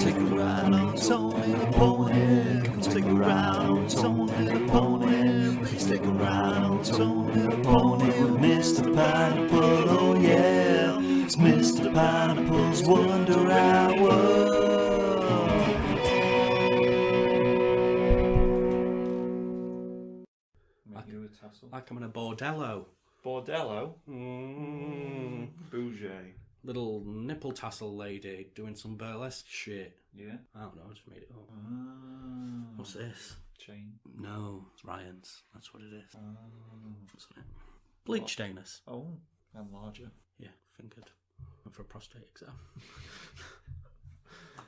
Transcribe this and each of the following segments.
take a ride on some little pony. Come take a ride on some little pony. Please take a ride on some little pony with Mr. Pineapple. Oh yeah, it's Mr. Pineapple's Wonder Hour. Like I'm in a bordello. Bordello? Bougie. Little nipple tassel lady doing some burlesque shit. Yeah? I don't know, I just made it up. What's What's this? Chain? No, it's Ryan's. That's what it is. What's it? What? Bleached anus. Oh, and larger. Yeah, fingered. Went for a prostate exam.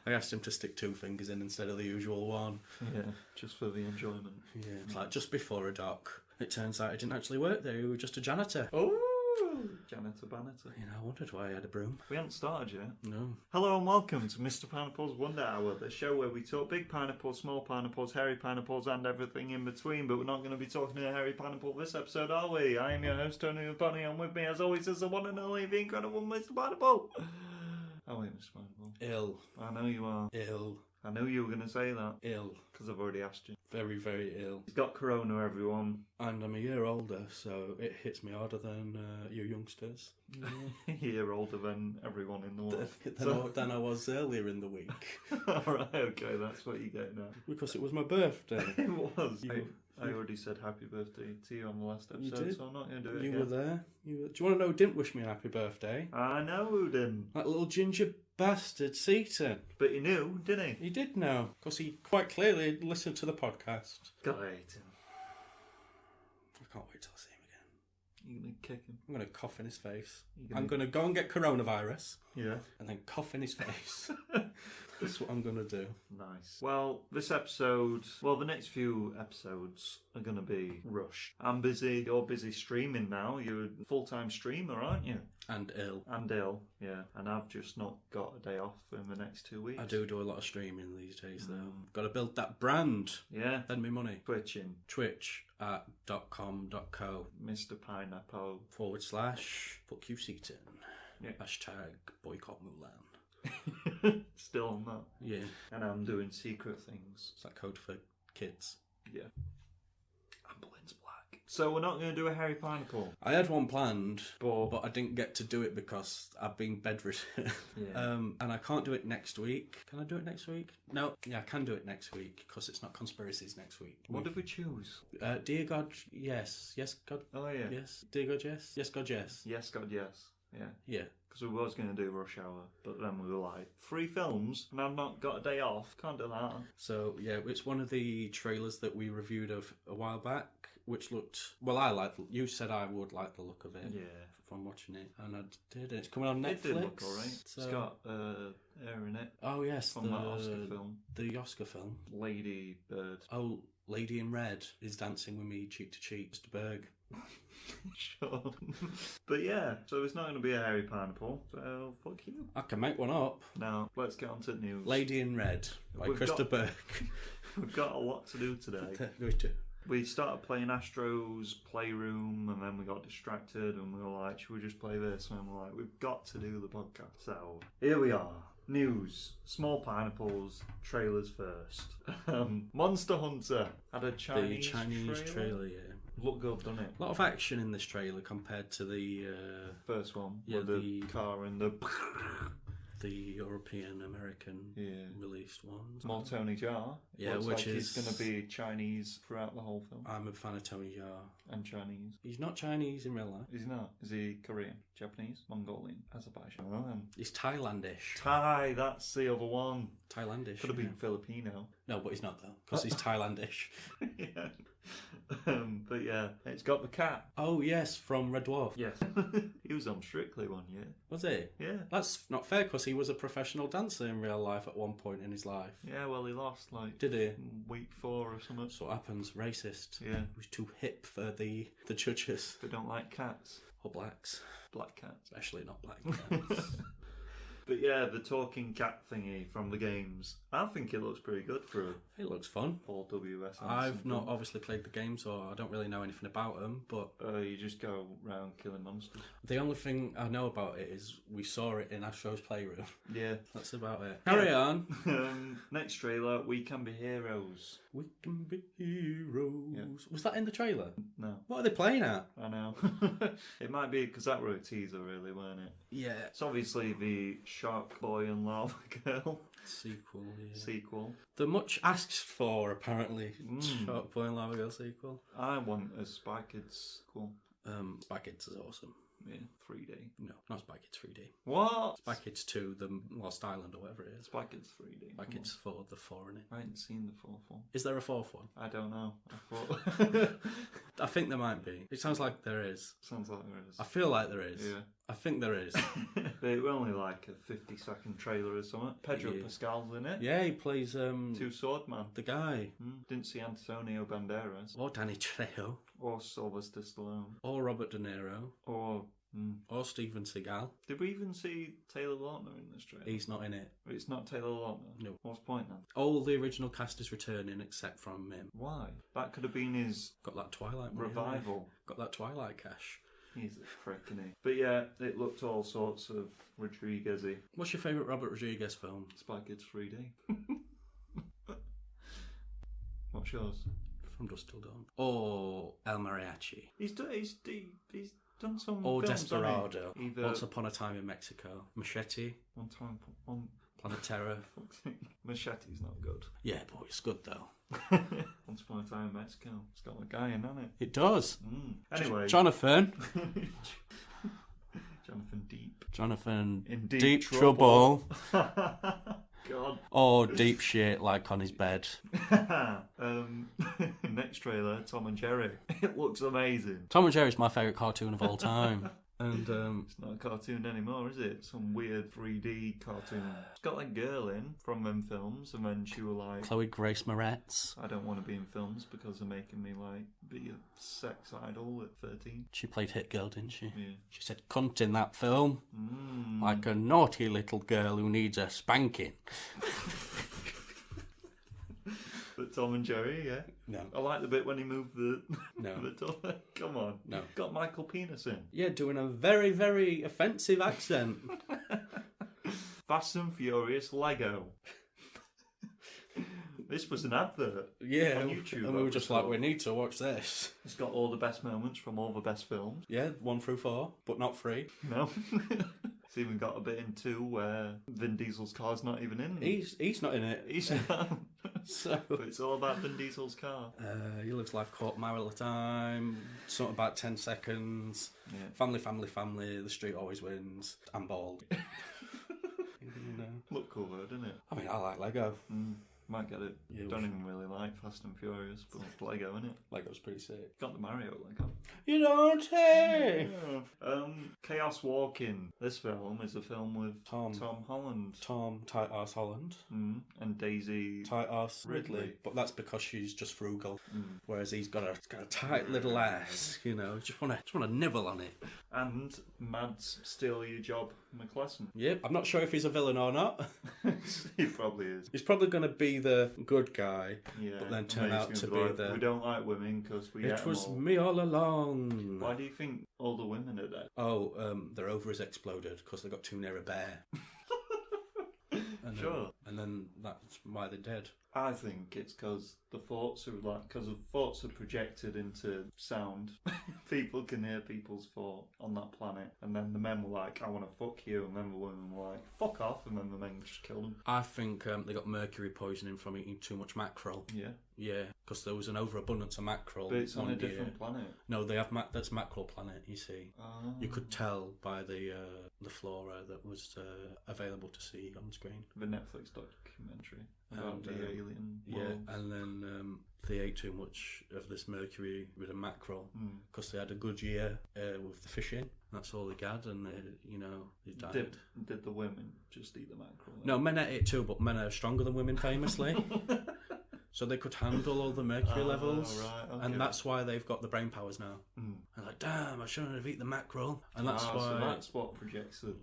I asked him to stick 2 fingers in instead of the usual one. Yeah, just for the enjoyment. Yeah, it's like just before a doc. It turns out he didn't actually work there, he was just a janitor. Oh, janitor banitor. You know, I wondered why he had a broom. We haven't started yet. No. Hello and welcome to Mr. Pineapple's Wonder Hour, the show where we talk big pineapples, small pineapples, hairy pineapples and everything in between, but we're not going to be talking to a hairy pineapple this episode, are we? I am your host, Tony Bunny, and with me as always is the one and only, the incredible Mr. Pineapple. Oh wait, Mr. Pineapple. Ill. I know you are. Ill. I knew you were going to say that. Ill. Because I've already asked you. Very, very ill. He's got corona, everyone. And I'm a year older, so it hits me harder than you youngsters. A year older than everyone in the world. Than I was earlier in the week. Alright, okay, that's what you get now. Because it was my birthday. It was. You- I already said happy birthday to you on the last You episode, did. so I'm not going to do it You again. were there. Do you want to know who didn't wish me a happy birthday? I know who didn't. That little ginger bastard, Seaton. But he knew, didn't he? He did know, because he quite clearly listened to the podcast. God, I hate him. I can't wait till I see him again. You're going to kick him. I'm going to cough in his face. You're I'm going to go and get coronavirus, Yeah. and then cough in his face. That's what I'm going to do. Nice. Well, this episode, the next few episodes are going to be rushed. I'm busy. You're busy streaming now. You're a full-time streamer, aren't you? And ill. And ill, yeah. And I've just not got a day off in the next 2 weeks. I do a lot of streaming these days, though. Got to build that brand. Yeah. Send me money. Twitching. Twitch at .com.co Mr. Pineapple. / Fuck you Seaton. Yeah. Hashtag boycott Mulan. Still on that. Yeah. And I'm doing secret things. Is that code for kids? Yeah. Ambulance black. So we're not going to do a hairy pineapple. I had one planned, But but I didn't get to do it because I've been bedridden. Yeah. And I can't do it next week. Can I do it next week? No. Yeah, I can do it next week because it's not conspiracies next week. What did we choose? Dear God, yes. Yes, God. Oh, yeah. Yes. Dear God, yes. Yes, God, yes. Yes, God, yes. Yeah. Yeah. Because we was going to do Rush Hour, but then we were like, 3 films, and I've not got a day off. Can't do that. So, yeah, it's one of the trailers that we reviewed of a while back, which looked... Well, you said I would like the look of it. Yeah. From watching it, and I did. It's coming on Netflix. It did look alright. So... It's got air in it. Oh, yes. From that Oscar film. The Oscar film. Lady Bird. Oh, Lady in Red is dancing with me cheek to cheek. Mr. Berg. Sure. But yeah, so it's not going to be a hairy pineapple, so fuck you. I can make one up. Now, let's get on to the news. Lady in Red by We've Krista got- Berg. We've got a lot to do today. We do. We started playing Astro's Playroom, and then we got distracted, and we were like, should we just play this? And we're like, we've got to do the podcast. So, here we are. News. Small pineapples. Trailers first. Monster Hunter had a Chinese trailer, yeah. Looked good, doesn't it? A lot of action in this trailer compared to the First one. Yeah, with the car and the European American released ones. More Tony Jaa. Yeah, Looks which like is he's going to be Chinese throughout the whole film. I'm a fan of Tony Jaa. And Chinese. He's not Chinese in real life. Is he not? Is he Korean? Japanese? Mongolian? Azerbaijan? He's Thailandish. Thai, that's the other one. Thailandish. Could have been Filipino. No, but he's not though, because he's Thailandish. Yeah. But yeah, it's got the cat. Oh yes, from Red Dwarf. Yes. He was on Strictly one year. Was he? Yeah. That's not fair because he was a professional dancer in real life at one point in his life. Yeah, well, he lost like Did he? week 4 or something. That's what happens. Racist. Yeah. He was too hip for the judges. They don't like cats. Or blacks. Black cats. Especially not black cats. But yeah, the talking cat thingy from the games. I think it looks pretty good for It looks fun. Paul W.S. I've not obviously played the game, so I don't really know anything about them, but You just go around killing monsters. the only thing I know about it is we saw it in Astro's Playroom. Yeah. That's about it. Carry on. Next trailer, We Can Be Heroes. We can be heroes. Yeah. Was that in the trailer? No, What are they playing at? I know. It might be because that were a teaser, really, weren't it? Yeah. It's obviously the Shark Boy and Lava Girl Sequel, yeah. sequel. The much asked for, apparently, Mm. Shark Boy and Lava Girl sequel. I want a Spy Kids sequel. Spy Kids is awesome. Yeah, 3D. No, not Spy Kids 3D. What? Spy Kids 2, The Lost Island, or whatever it is. Spy Kids 3D. Spy Come Kids 4, the 4 in it. on. I hadn't seen the fourth one. Is there a fourth one? I don't know. I thought. I think there might be. It sounds like there is. Sounds like there is. I feel like there is. Yeah. I think there is. They were only like a 50-second trailer or something. Pedro Yeah. Pascal's in it. Yeah, he plays Two Swordman. the guy. Didn't see Antonio Banderas. Or Danny Trejo. Or Sylvester Stallone. Or Robert De Niro. Or... Or Steven Seagal. Did we even see Taylor Lautner in this trailer? He's not in it. It's not Taylor Lautner? No. What's the point then? All the original cast is returning except from him. Why? That could have been his Got that Twilight money, hasn't he? revival. Got that Twilight cash. He's a prick, isn't he? But yeah, it looked all sorts of Rodriguez-y. What's your favourite Robert Rodriguez film? Spy Kids 3D. What's yours? From Dusk Till Dawn. Or El Mariachi. He's done some Or films, Desperado. hasn't he? Either Once Upon a Time in Mexico. Machete. one Planet Terror. Machete's not good. Yeah, but it's good though. Once Upon a Time in Mexico. It's got a guy in, hasn't it? It does. Anyway. Jonathan. Jonathan Deep. Jonathan In Deep Trouble. God. Or deep shit like on his bed. Next trailer, Tom and Jerry. It looks amazing. Tom and Jerry's my favourite cartoon of all time. And It's not a cartoon anymore, is it? Some weird 3D cartoon. It's got that girl in from them films, and then she was like, Chloe Grace Moretz. I don't want to be in films because they're making me like be a sex idol at 13. She played Hit Girl, didn't she? Yeah. She said cunt in that film. Like a naughty little girl who needs a spanking. But Tom and Jerry, yeah. No. I like the bit when he moved the No. the door. Come on. No. Got Michael Penis in. Yeah, doing a very, very offensive accent. Fast and Furious Lego. This was an advert. Yeah, On YouTube, and we were that just was like, all. we need to watch this. It's got all the best moments from all the best films. Yeah, 1 through 4, but not 3. No. It's even got a bit in 2 where Vin Diesel's car's not even in. He's not in it. He's not. So But it's all about Vin Diesel's car. he lives life quarter mile at a time. Something about 10 seconds. Yeah. Family, family, family. The street always wins. I'm bald. You know. Look cool though, doesn't it? I mean, I like Lego. Might get it. Yeah, Don't even really like Fast and Furious, but it's Lego, innit? Lego's pretty sick. Got the Mario Lego. You don't say. Chaos Walking. This film is a film with Tom Holland. Tom Tight Ass Holland. And Daisy Tight Ass Ridley. Ridley. But that's because she's just frugal. Whereas he's got a tight little ass, you know. Just wanna nibble on it. and Mads Steal Your Job McClellan. Yep. I'm not sure if he's a villain or not. He probably is. He's probably going to be the good guy, Yeah, but then and turn he's out gonna to be be like, the... we don't like women because we get It them was all. me all along. Why do you think all the women are dead? Oh, their ovaries exploded because they got too near a bear. Sure. And then that's why they're dead. I think it's because the thoughts are because the thoughts are projected into sound. People can hear people's thought on that planet, and then the men were like, "I want to fuck you," and then the women were like, "Fuck off," and then the men just killed them. I think they got mercury poisoning from eating too much mackerel. Yeah, Yeah, because there was an overabundance of mackerel. but it's on a one year. different planet. No, they have that's mackerel planet. You see, you could tell by the flora that was available to see on screen. The Netflix documentary about And, the alien Yeah, world. and then they ate too much of this mercury with a mackerel because they had a good year with the fishing. That's all they had, and they died. Did the women just eat the mackerel? No, men ate it too, but men are stronger than women, famously. So they could handle all the mercury levels, right, okay. and that's why they've got the brain powers now. And like, like, damn, I shouldn't have eaten the mackerel. And that's why... So that's what projects the...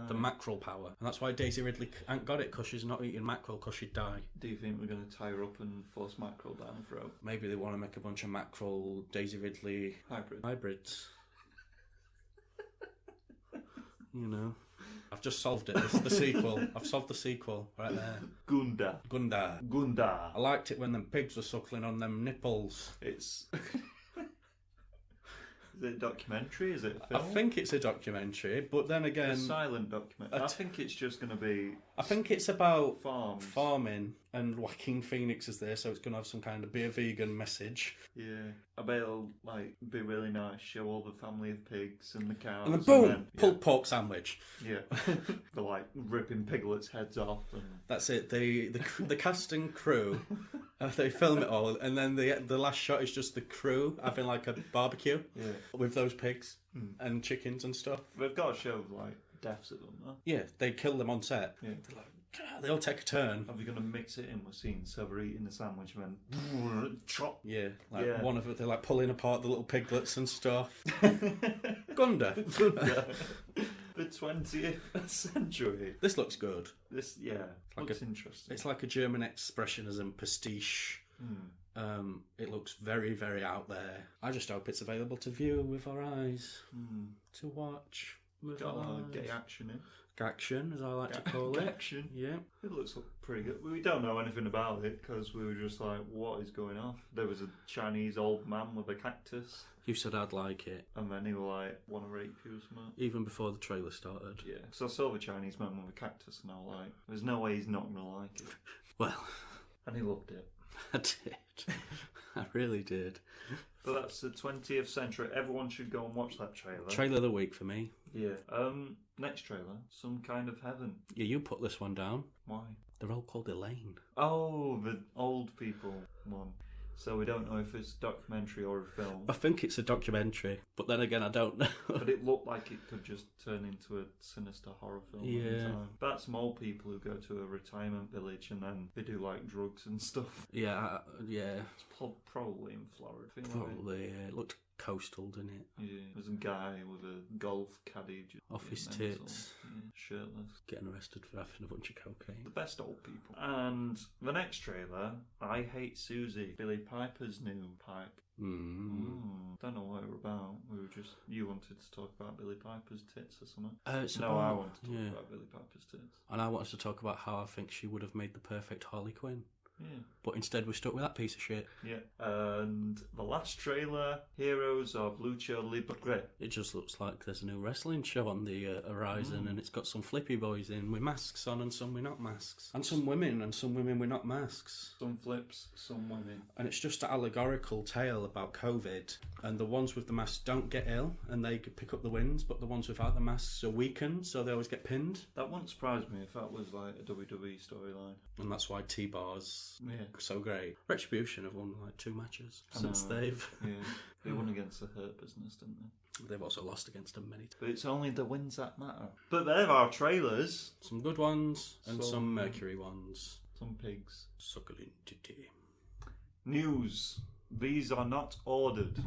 the mackerel power. And that's why Daisy Ridley ain't got it, because she's not eating mackerel, because she'd die. Do you think we're going to tie her up and force mackerel down her throat? Maybe they want to make a bunch of mackerel Daisy Ridley hybrids. You know. I've just solved it. This is the sequel. I've solved the sequel right there. Gunda. I liked it when them pigs were suckling on them nipples. It's... Is it a documentary? Is it a film? I think it's a documentary, but then again... A silent documentary. I think it's just going to be... I think it's about farms. Farming, and Joaquin Phoenix is there, so it's going to have some kind of be a vegan message. Yeah. I bet it'll be really nice, show all the family of pigs and the cows. And then boom! Pulled pork sandwich. Yeah. They're ripping piglets' heads off. And... That's it. The cast and crew, they film it all, and then the last shot is just the crew having a barbecue with those pigs and chickens and stuff. They've got to show deaths of them, though. Yeah, they kill them on set. Yeah. They all take a turn. Are we going to mix it in with scenes? So we're eating the sandwich and then chop. Yeah, one of it, they're pulling apart the little piglets and stuff. Gunda. The 20th century. This looks good. This, looks interesting. It's like a German expressionism pastiche. It looks very, very out there. I just hope it's available to view with our eyes. To watch with Got a our lot of eyes. gay action in. Gaction, as I like to call it. Action. Yeah. It looks pretty good. We don't know anything about it because we were just like, what is going on? There was a Chinese old man with a cactus. You said I'd like it. And then he was like, want to rape you or something? Even before the trailer started. Yeah. So I saw the Chinese man with a cactus and I was like, there's no way he's not going to like it. Well. And he loved it. I did. I really did. But that's the 20th century. Everyone should go and watch that trailer. Trailer of the week for me. Yeah. Next trailer, Some Kind of Heaven. Yeah, you put this one down. Why? They're all called Elaine. Oh, the old people one. So we don't know if it's a documentary or a film. I think it's a documentary, but then again, I don't know. But it looked like it could just turn into a sinister horror film. Yeah. That's some old people who go to a retirement village and then they do drugs and stuff. Yeah. It's probably in Florida. Probably, yeah. It looked coastal, didn't it? Yeah. There's a guy with a golf caddy just off his tits. Yeah, shirtless. Getting arrested for having a bunch of cocaine. The best old people. And the next trailer, I Hate Susie, Billy Piper's new pipe. Don't know what we're about. You wanted to talk about Billy Piper's tits or something. I wanted to talk about Billy Piper's tits. And I wanted to talk about how I think she would have made the perfect Harley Quinn. Yeah. But instead we're stuck with that piece of shit. Yeah. And the last trailer, Heroes of Lucha Libre. It just looks like there's a new wrestling show on the horizon, and it's got some flippy boys in with masks on and some with not masks. And some women with not masks. Some flips, some women. And it's just an allegorical tale about COVID. And the ones with the masks don't get ill and they could pick up the wins, but the ones without the masks are weakened, so they always get pinned. That wouldn't surprise me if that was a WWE storyline. And that's why T-Bar's so great. Retribution have won 2 matches since they've... Yeah, they won against the Hurt Business, didn't they? They've also lost against them many times. But it's only the wins that matter. But there are trailers. Some good ones and some Mercury ones. Some pigs. Suckling titty. News. These are not ordered.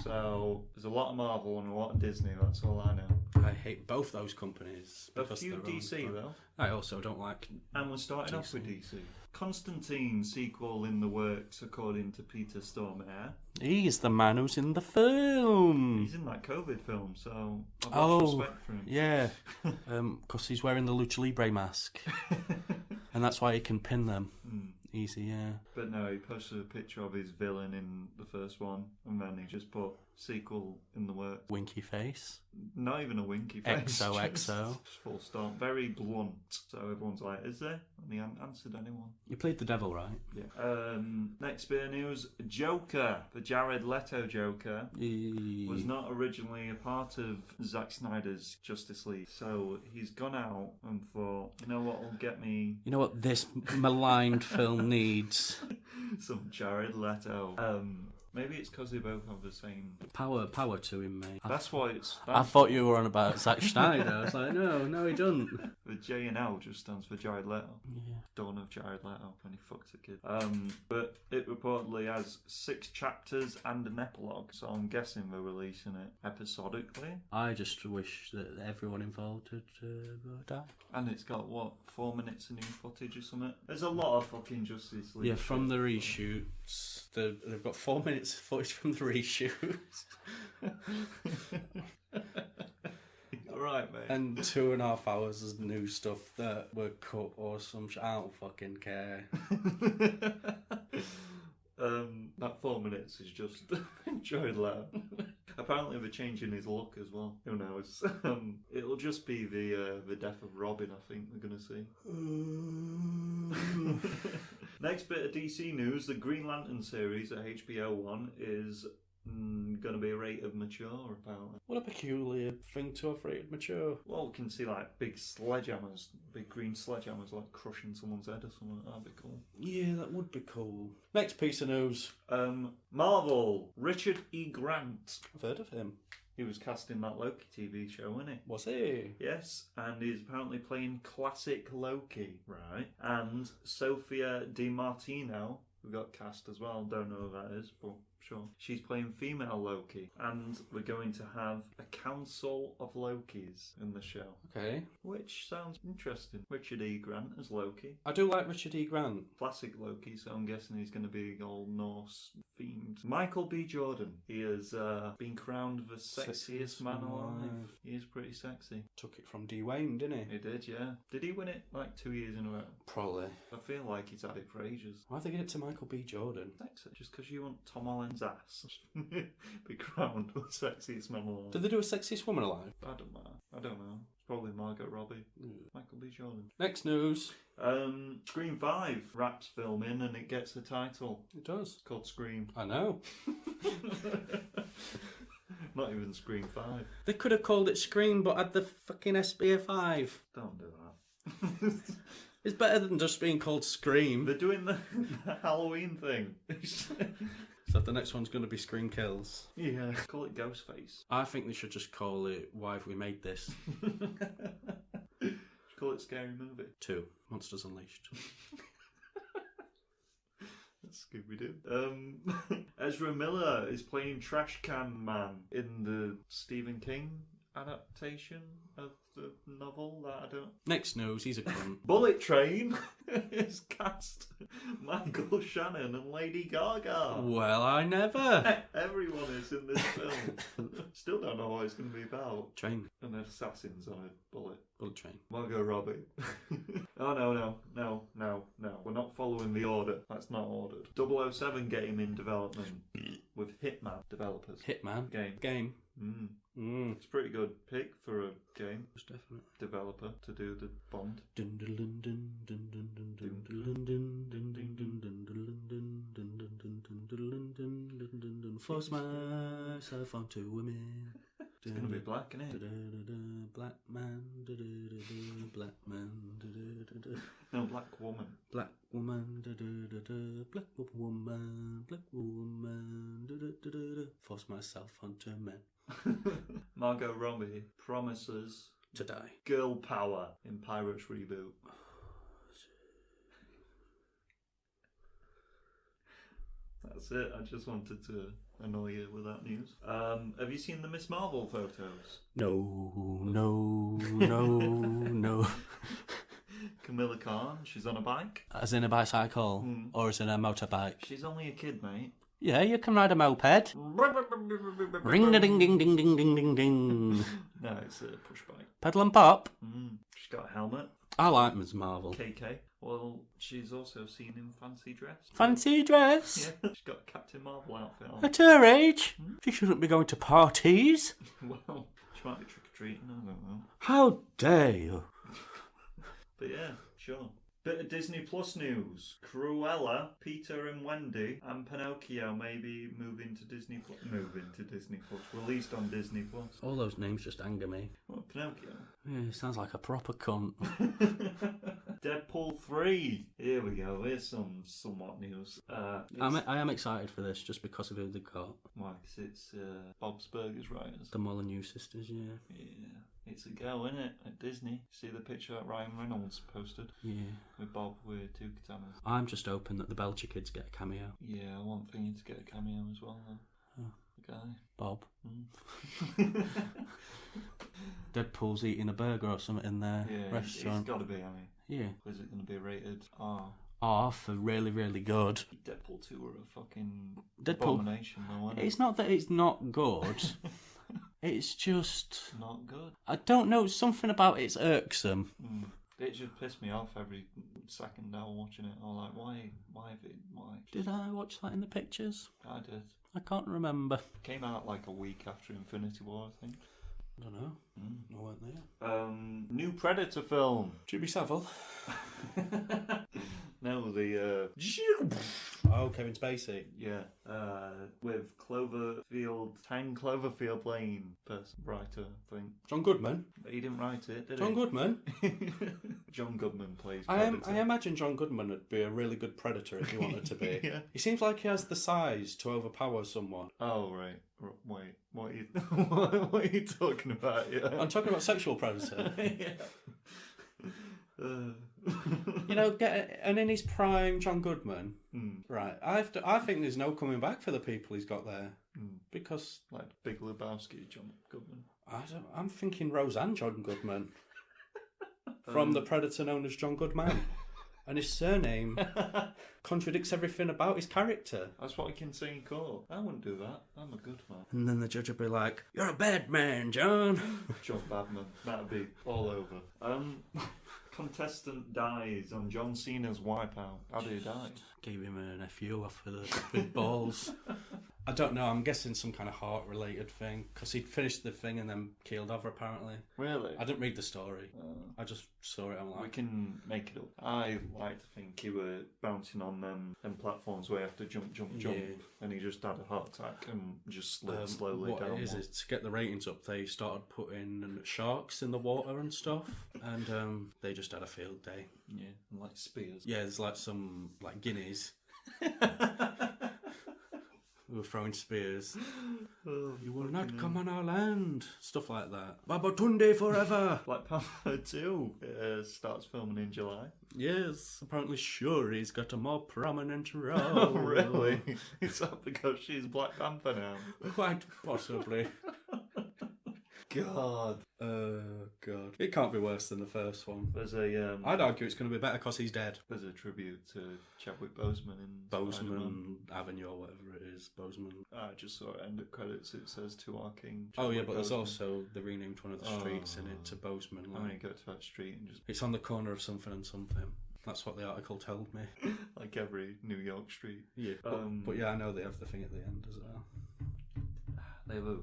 So there's a lot of Marvel and a lot of Disney, that's all I know. I hate both those companies. A few DC though. I also don't like... And we're starting off with DC. Constantine sequel in the works according to Peter Stormare. He's the man who's in the film. He's in that COVID film, so I've got respect for him. Yeah. Because he's wearing the Lucha Libre mask. And that's why he can pin them. Easy, yeah. But no, he posted a picture of his villain in the first one, and then he just put sequel in the works. Winky face. Not even a winky face. XOXO. Just full stop. Very blunt. So everyone's like, is there? And he hasn't answered anyone. You played the devil, right? Yeah. Next bit of news. Joker. The Jared Leto Joker was not originally a part of Zack Snyder's Justice League. So he's gone out and thought, you know what will get me... You know what this maligned film needs? Some Jared Leto. Maybe it's because they both have the same... Power to him, mate. That's why it's... I thought you were on about Zack Snyder. I was like, no, he doesn't. The J and L just stands for Jared Leto. Yeah. Dawn of Jared Leto when he fucked a kid. But it reportedly has 6 chapters and an epilogue, so I'm guessing they're releasing it episodically. I just wish that everyone involved would die. And it's got, 4 minutes of new footage or something? There's a lot of fucking Justice League. Yeah, from the reshoots. They've got 4 minutes of footage from the reshoots. Right, mate. And 2.5 hours of new stuff that were cut or some shit. I don't fucking care. That 4 minutes is just Jared Leto. Apparently they're changing his look as well. Who knows? It'll just be the death of Robin, I think we're going to see. Next bit of DC news, the Green Lantern series at HBO One is going to be rated mature, apparently. What a peculiar thing to have rated mature. Well, we can see like big green sledgehammers like crushing someone's head or something. That'd be cool. Yeah, that would be cool. Next piece of news. Marvel, Richard E. Grant. I've heard of him. He was cast in that Loki TV show, wasn't he? Was he? Yes, and he's apparently playing classic Loki. Right. And Sophia Di Martino, who got cast as well, don't know who that is, but sure. She's playing female Loki, and we're going to have a council of Lokis in the show. Okay. Which sounds interesting. Richard E. Grant as Loki. I do like Richard E. Grant. Classic Loki, so I'm guessing he's going to be all Norse themed. Michael B. Jordan. He has been crowned the sexiest man alive. He is pretty sexy. Took it from Dwayne, didn't he? He did, yeah. Did he win it like 2 years in a row? Probably. I feel like he's had it for ages. Why'd they get it to Michael B. Jordan? Just because you want Tom Holland's ass. Be crowned the sexiest man alive. Did they do a sexiest woman alive? I don't know. It's probably Margot Robbie. Michael B. Jordan. Next news. Scream 5 wraps filming and it gets a title. It does. It's called Scream. I know. Not even Scream 5. They could have called it Scream, but had the fucking SBA5. Don't do that. It's better than just being called Scream. They're doing the Halloween thing. So the next one's going to be Scream Kills. Yeah. Call it Ghostface. I think they should just call it Why Have We Made This? Call it Scary Movie. 2. Monsters Unleashed. That's Scooby-Doo. Ezra Miller is playing Trash Can Man in the Stephen King adaptation of the novel that I don't... Next news, he's a cunt. Bullet Train is cast Michael Shannon and Lady Gaga. Well, I never. Everyone is in this film. Still don't know what it's going to be about. Train. And assassins on a bullet. Bullet train. Margot Robbie. Oh, no. We're not following the order. That's not ordered. 007 game in development with Hitman developers. Hitman. Game. Mm. It's pretty good pick for a game Most definitely. developer to do the Bond. Force myself onto women. It's going to be black, isn't it? Black man. Black man. No, black woman. Black woman. Black woman. Black woman. Force myself onto men. Margot Robbie promises To die. girl power in Pirates reboot. That's it. I just wanted to annoy you with that news. Have you seen the Miss Marvel photos? No. Camilla Khan, she's on a bike. As in a bicycle? Or as in a motorbike? She's only a kid, mate. Yeah, you can ride a moped. Ring a ding ding ding ding ding ding ding. No, it's a push bike. Pedal and pop. She's got a helmet. I like Ms. Marvel. KK. Well, she's also seen in fancy dress. Fancy dress? Yeah, she's got a Captain Marvel outfit on. At her age, she shouldn't be going to parties. Well, she might be trick-or-treating, I don't know. How dare you? But yeah, sure. Bit of Disney Plus news. Cruella, Peter and Wendy, and Pinocchio may be moving to Disney Plus. Released on Disney Plus. All those names just anger me. What, Pinocchio? Yeah, sounds like a proper cunt. Deadpool 3. Here we go. Here's some somewhat news. I am excited for this just because of who they got. Why? 'Cause it's Bob's Burgers writers. The Molyneux sisters, yeah. Yeah. It's a go, isn't it? At Disney. See the picture that Ryan Reynolds posted? Yeah. With Bob with two katanas. I'm just hoping that the Belcher kids get a cameo. Yeah, I want Thingy to get a cameo as well, though. Oh. The guy. Bob. Deadpool's eating a burger or something in their restaurant. It's got to be, I mean. Yeah. Is it going to be rated R? R for really, really good. Deadpool 2 were a fucking Deadpool. abomination, though, wasn't it? It's not that it's not good. It's just... Not good. I don't know, something about it's irksome. It just pissed me off every second I was watching it. I was like, why? Did I watch that in the pictures? I did. I can't remember. Came out like a week after Infinity War, I think. I don't know. I weren't there. New Predator film. Jimmy Savile. No, the Oh, Kevin Spacey. yeah, with Tang Cloverfield Lane writer thing. John Goodman. He didn't write it, did John he? Goodman. John Goodman plays I Predator. imagine John Goodman would be a really good Predator if he wanted to be. Yeah. He seems like he has the size to overpower someone. Oh right. Wait, what are you what are you talking about? Yeah. I'm talking about sexual predator. Yeah. You know, and in his prime, John Goodman. Right. I think there's no coming back for the people he's got there because like Big Lebowski, John Goodman. I'm thinking Roseanne John Goodman from the Predator known as John Goodman, and his surname contradicts everything about his character. That's what I can say in court. I wouldn't do that. I'm a good man. And then the judge would be like, "You're a bad man, John." John Badman. That'd be all over. Contestant dies on John Cena's Wipeout. How did he die? Gave him an FU off of the big balls. I don't know, I'm guessing some kind of heart-related thing, because he'd finished the thing and then keeled over, apparently. Really? I didn't read the story. I just saw it online. We can make it up. I like to think he were bouncing on them platforms where you have to jump, Yeah. and he just had a heart attack and just slid slowly what down. It is to get the ratings up, they started putting sharks in the water and stuff, and they just had a field day. Yeah, and like spears. Yeah, there's like some like guineas who were throwing spears. You will not come on our land. Stuff like that. Babatunde forever. Black Panther 2 starts filming in July. Yes, apparently Shuri's got a more prominent role. Oh, really? Is that because she's Black Panther now? Quite possibly. God. God. It can't be worse than the first one. There's a I'd argue it's going to be better because he's dead. there's a tribute to Chadwick Boseman in Boseman Spider-Man. Avenue or whatever it is. Boseman. I just saw it end of credits. It says to our king. Oh yeah, Chadwick but there's Boseman. also they renamed one of the streets in it to Boseman. I'm gonna go to that street and just It's on the corner of something and something. That's what the article told me. like every New York street. Yeah, but yeah, I know they have the thing at the end as well. They have a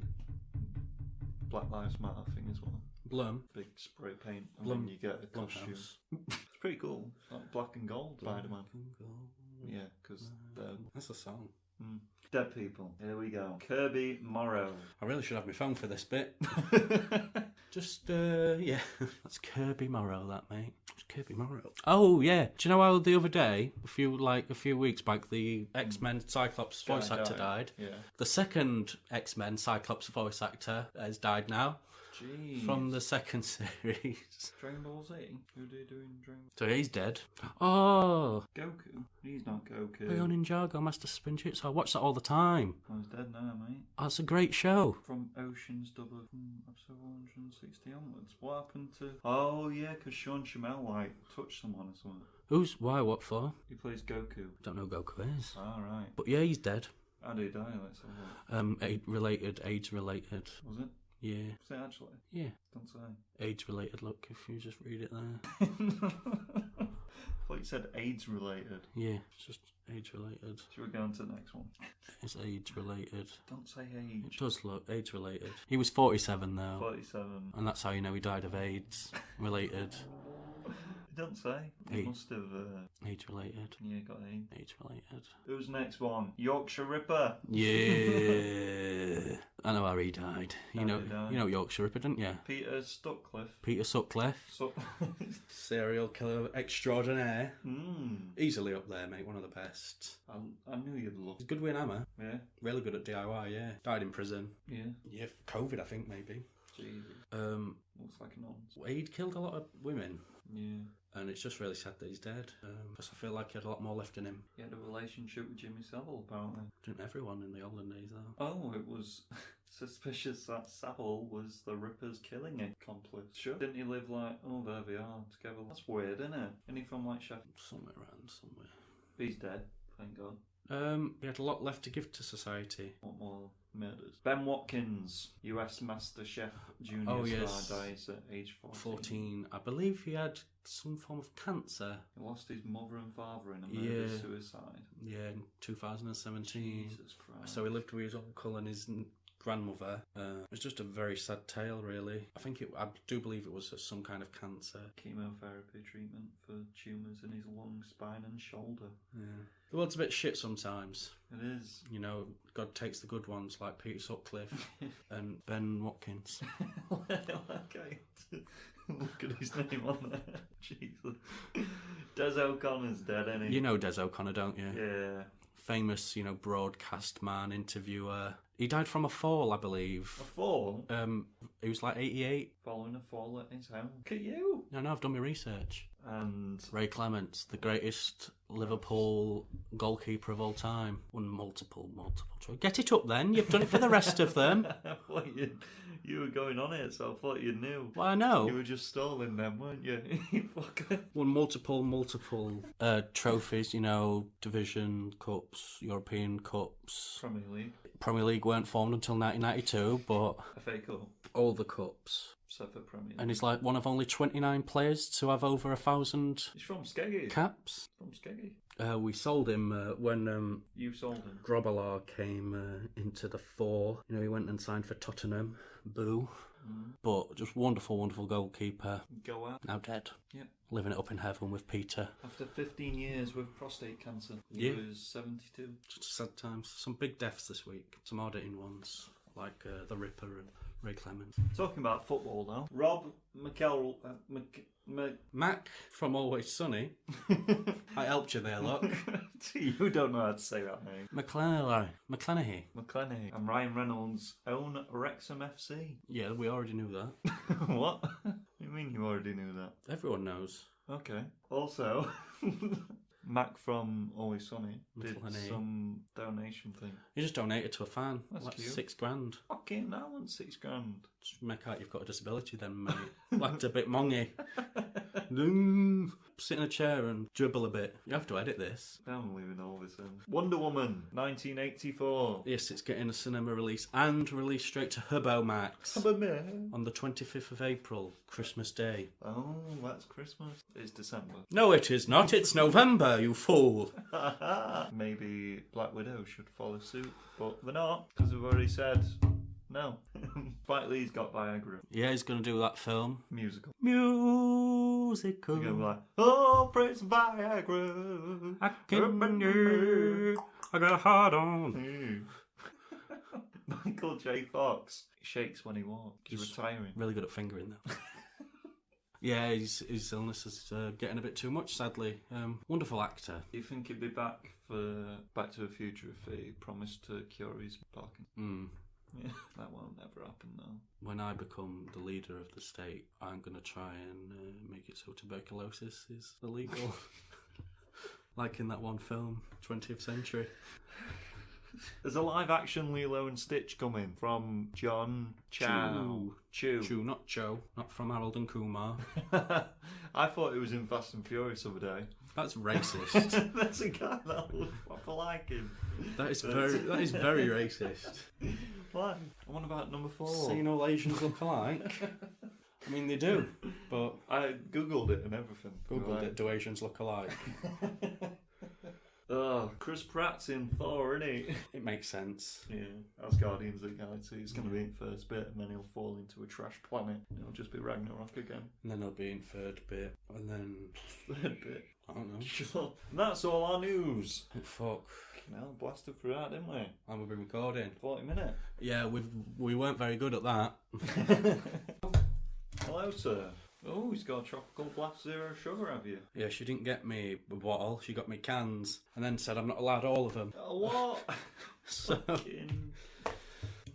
Black Lives Matter thing as well. Blum. Big spray paint, and Blum- then you get a costume. Blumhouse. It's pretty cool. It's like black and gold Spider-Man. Yeah, because they're That's a song. dead people. Here we go. Kirby Morrow. I really should have my phone for this bit. Just, yeah. That's Kirby Morrow, that, mate. It's Kirby Morrow. Oh, yeah. Do you know how the other day, a few weeks back, the X-Men Cyclops voice actor died? Yeah. The second X-Men Cyclops voice actor has died now. Jeez. From the second series. Dragon Ball Z? Who do you do in Dragon So he's dead. Oh, Goku? He's not Goku. Leon Ninjago, Master Spinjitzu. I watch that all the time. Oh, he's dead now, mate. Oh, it's a great show. From Ocean's Double, episode 160 onwards. What happened to... Oh, yeah, because Sean Shamel, like, touched someone or something. Why, what for? He plays Goku. Don't know who Goku is. Ah, right. But yeah, he's dead. How did he die? Let's have a look. AIDS related. Was it? Yeah. Was it actually? Yeah. Don't say. AIDS related, look, if you just read it there. I thought you said AIDS related. Yeah, it's just AIDS related. Should we go on to the next one? It's AIDS related. Don't say It age. does look AIDS related. He was 47 though. 47. And that's how you know he died of AIDS related. He Don't say. Hey. You must have, Age related. yeah, got AIDS. Age related. Who's next one? Yorkshire Ripper. Yeah. I know how he died. How did he die? You know Yorkshire Ripper, didn't you? Peter Sutcliffe. Peter Sutcliffe. Serial killer extraordinaire. Easily up there, mate. One of the best. I knew you'd love He's good with an hammer. Yeah. Really good at DIY, yeah. Died in prison. Yeah. Yeah, COVID, I think, maybe. Jesus. Looks like an nonce. He'd killed a lot of women. Yeah. And it's just really sad that he's dead. Because I feel like he had a lot more left in him. He had a relationship with Jimmy Savile, apparently. Didn't everyone in the olden days, though? Oh, it was suspicious that Savile was the Ripper's killing accomplice. Sure. Didn't he live like, oh, there we are, together? That's weird, isn't it? Isn't he from like Sheffield? Somewhere around, somewhere. He's dead, thank God. He had a lot left to give to society. What more murders? Ben Watkins, US Master Chef Junior Oh, yes. star, dies at age 14. 14. I believe he had some form of cancer. He lost his mother and father in a murder-suicide. Yeah, in 2017. Jesus Christ. So he lived with his uncle and his grandmother. It was just a very sad tale, really. I do believe it was some kind of cancer. Chemotherapy treatment for tumours in his lung, spine and shoulder. Yeah. The world's a bit shit sometimes. It is. You know, God takes the good ones like Peter Sutcliffe and Ben Watkins. Okay. Look at his name on there. Jesus. Des O'Connor's dead, isn't he? You know Des O'Connor, don't you? Yeah. Famous, broadcast man, interviewer. He died from a fall, I believe. A fall? He was like 88. Following a fall at his home. Look at you. No, I've done my research. And Ray Clements, the greatest Liverpool goalkeeper of all time. Won multiple trophies. Get it up then, you've done it for the rest of them. I thought you were going on it, so I thought you knew. Well, I know. You were just stalling them, weren't you? You fucker. Won multiple trophies, division cups, European cups. Premier League. Premier League weren't formed until 1992, but FA Cup. all the cups. So for Premier League. And he's like one of only 29 players to have over 1,000 He's from Skeggy. caps. From Skeggy. We sold him when You sold him. Grobbelaar came into the fore. He went and signed for Tottenham. Boo. But just wonderful, wonderful goalkeeper. Go out. Now dead. Yep. Living it up in heaven with Peter. After 15 years with prostate cancer. He was 72. Just sad times. Some big deaths this week. Some odd-hitting ones, like the Ripper and Ray Clements. Talking about football now. Rob McElroy. Mac from Always Sunny. I helped you there, look. You don't know how to say that name. McClanahy. McClenaghy. And Ryan Reynolds' own Wrexham FC. Yeah, we already knew that. What? What do you mean you already knew that? Everyone knows. Okay. Also, Mac from Always Sunny did McClenaghy. some donation thing. You just donated to a fan. That's like cute. £6,000. Fucking that one's $6,000. Just make out you've got a disability then, mate. Like a bit mongy. Sit in a chair and dribble a bit. You have to edit this. I'm leaving all this in. Wonder Woman, 1984. Yes, it's getting a cinema release and released straight to Hubbo Max on the 25th of April, Christmas Day. Oh, that's Christmas. It's December. No, it is not. It's November, you fool. Maybe Black Widow should follow suit, but they're not, because we've already said no. Spike Lee's got Viagra. Yeah, he's going to do that film. Musical. Musical. You're going to be like, oh, praise Viagra. I got a heart on. Michael J. Fox shakes when he walks. He's retiring. Really good at fingering, though. Yeah, his illness is getting a bit too much, sadly. Wonderful actor. Do you think he'd be back for Back to the Future if he promised to cure his Parkinson? Yeah, that won't never happen though. When I become the leader of the state, I'm going to try and make it so tuberculosis is illegal. Like in that one film, 20th Century. There's a live-action Lilo and Stitch coming from John Chow. Chu, not Cho. Not from Harold and Kumar. I thought it was in Fast and Furious the other day. That's racist. That's a guy that looks proper like him. That is very racist. What? What about number 4? Saying all Asians look alike. I mean, they do, but I googled it and everything. Googled it. Do Asians look alike? Oh, Chris Pratt's in Thor, isn't he? It makes sense. Yeah, as Guardians of the Galaxy, he's going to be in first bit, and then he'll fall into a trash planet. It'll just be Ragnarok again. And then he'll be in third bit. And then... Third bit. I don't know. Sure. And that's all our news. Fuck. Well, blasted through that, didn't we? And we've been recording. 40 minutes. Yeah, we weren't very good at that. Hello, sir. Oh, he's got a tropical blast zero sugar, have you? Yeah, she didn't get me a bottle, she got me cans. And then said I'm not allowed all of them. Oh, what? So... Fucking...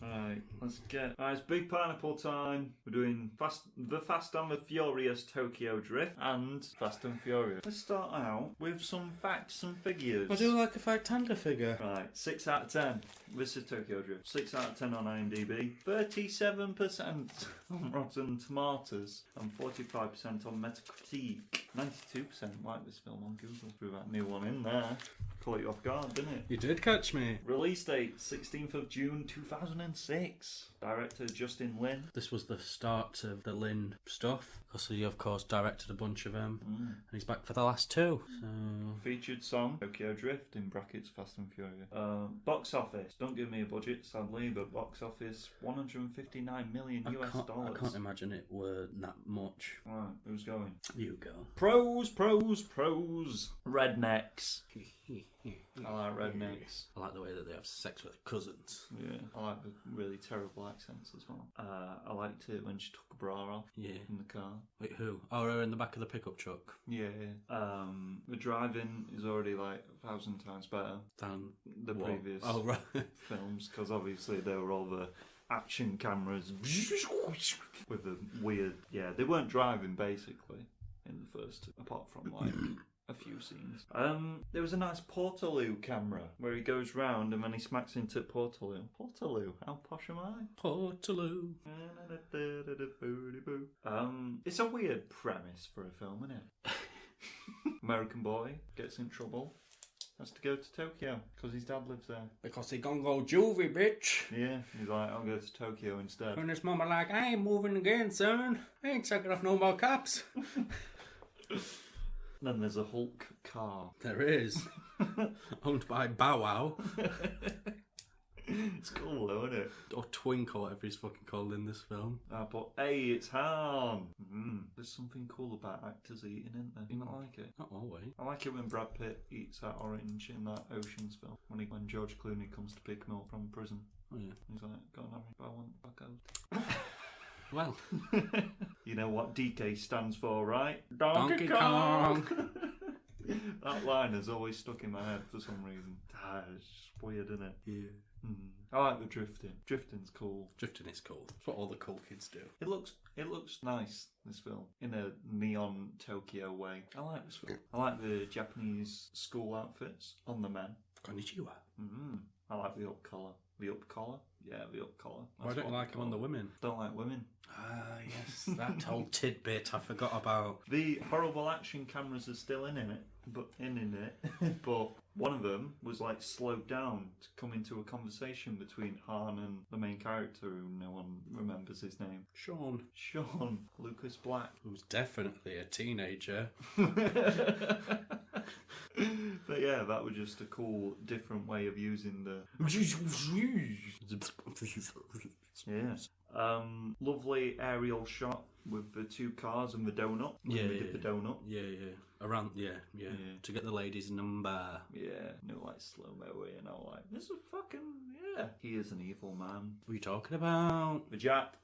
Right, let's get... Right, it's Big Pineapple time. We're doing the Fast and the Furious Tokyo Drift and Fast and Furious. Let's start out with some facts and figures. I do like a fact and a figure. Right, 6 out of 10. This is Tokyo Drift. 6 out of 10 on IMDb. 37% on Rotten Tomatoes and 45% on Metacritic. 92% like this film on Google. Threw that new one in there. Caught you off guard, didn't it? You did catch me. Release date 16th of June 2006. Director Justin Lin. This was the start of the Lin stuff. Because he, of course, directed a bunch of them. And he's back for the last two. So... Featured song Tokyo Drift, in brackets Fast and Furious. Box office. Don't give me a budget, sadly, but box office $159 million US dollars. I can't imagine it were that much. Right, who's going? You go. Pros. Rednecks. I like rednecks. I like the way that they have sex with their cousins. Yeah, I like the really terrible accents as well. I liked it when she took a bra off. Yeah. In the car. Wait, who? Oh, her in the back of the pickup truck. Yeah. The driving is already like 1,000 times better Than the what? previous Oh, right. films, because obviously they were all the action cameras with the weird. Yeah, they weren't driving basically in the first, apart from like. A few scenes. There was a nice Portaloo camera where he goes round and then he smacks into Portaloo. Portaloo, how posh am I? Portaloo. It's a weird premise for a film, isn't it? American boy gets in trouble. Has to go to Tokyo because his dad lives there. Because he gonna go juvie, bitch. Yeah, he's like, I'll go to Tokyo instead. And his mama like, I ain't moving again, son. I ain't sucking off no more caps. Then there's a Hulk car. There is. Owned by Bow Wow. It's cool though, isn't it? Or Twink, or whatever he's fucking called in this film. But hey, it's Han. There's something cool about actors eating, isn't there? You not like it? Not always. I like it when Brad Pitt eats that orange in that Oceans film. When George Clooney comes to pick him up from prison. Oh yeah. He's like, got an orange, but I want back out. Well. You know what DK stands for, right? Donkey Kong! That line has always stuck in my head for some reason. It's just weird, isn't it? Yeah. I like the drifting. Drifting's cool. Drifting is cool. It's what all the cool kids do. It looks nice, this film, in a neon Tokyo way. I like this film. I like the Japanese school outfits on the men. Konnichiwa. I like the up collar. The up collar? Yeah, the up collar. Why don't you like them on the women? Don't like women. Ah, yes. That whole tidbit I forgot about. The horrible action cameras are still in it. But but one of them was like slowed down to come into a conversation between Han and the main character, who no one remembers his name. Sean Lucas Black. Who's definitely a teenager. But yeah, that was just a cool, different way of using the. Yes. Lovely aerial shot with the two cars and the donut. Yeah, we did the donut. Yeah. Around, yeah. To get the lady's number. Yeah, no, like slow mo and all like, this is fucking, yeah. He is an evil man. What are you talking about? The Jap.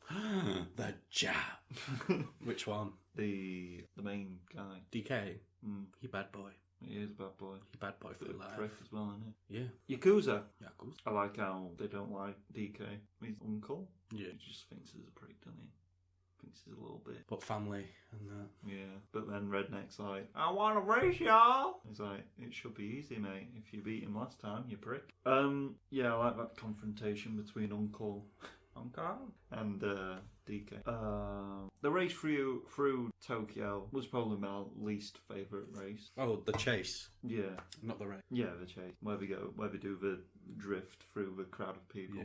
The Jap. Which one? The main guy. DK. He bad boy. He is a bad boy. He bad boy for Bit of life. prick as well, isn't Yeah. he? Yakuza. Yakuza. I like how they don't like DK. He's uncle. Yeah. He just thinks he's a prick, doesn't he? Thinks he's a little bit. But family and that. Yeah. But then Redneck's like, I want to race y'all. He's like, it should be easy, mate. If you beat him last time, you prick. Yeah, I like that confrontation between Uncle and DK. The race through Tokyo was probably my least favourite race. Oh, the chase. Yeah. Not the race. Yeah, the chase. Where we do the drift through the crowd of people. Yeah.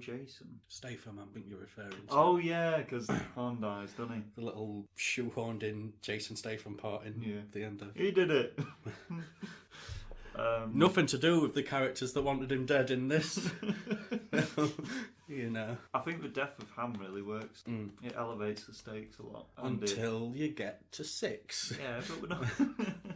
Jason. Statham, I think you're referring to. Oh yeah, because Han dies, doesn't he? The little shoehorned in Jason Statham part in the end of. He did it. Nothing to do with the characters that wanted him dead in this. You know. I think the death of Ham really works. It elevates the stakes a lot. Until you get to 6. Yeah, but we're not.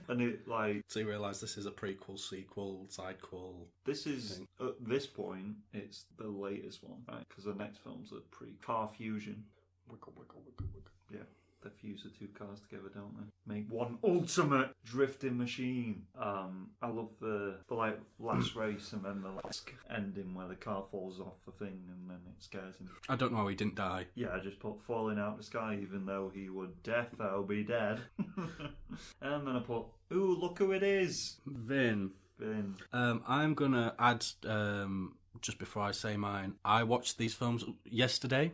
And it, like... So you realise this is a prequel, sequel, sidequel. This is, at this point, it's the latest one, right? Because the next film's a car fusion. Wiggle, wiggle, wiggle, wiggle. Yeah. They fuse the 2 cars together, don't they? Make one ultimate drifting machine. I love the like last race and then the last ending where the car falls off the thing and then it scares him. I don't know how he didn't die. Yeah, I just put falling out the sky even though he would defo be dead. And then I put, ooh, look who it is. Vin. Vin. I'm gonna add just before I say mine, I watched these films yesterday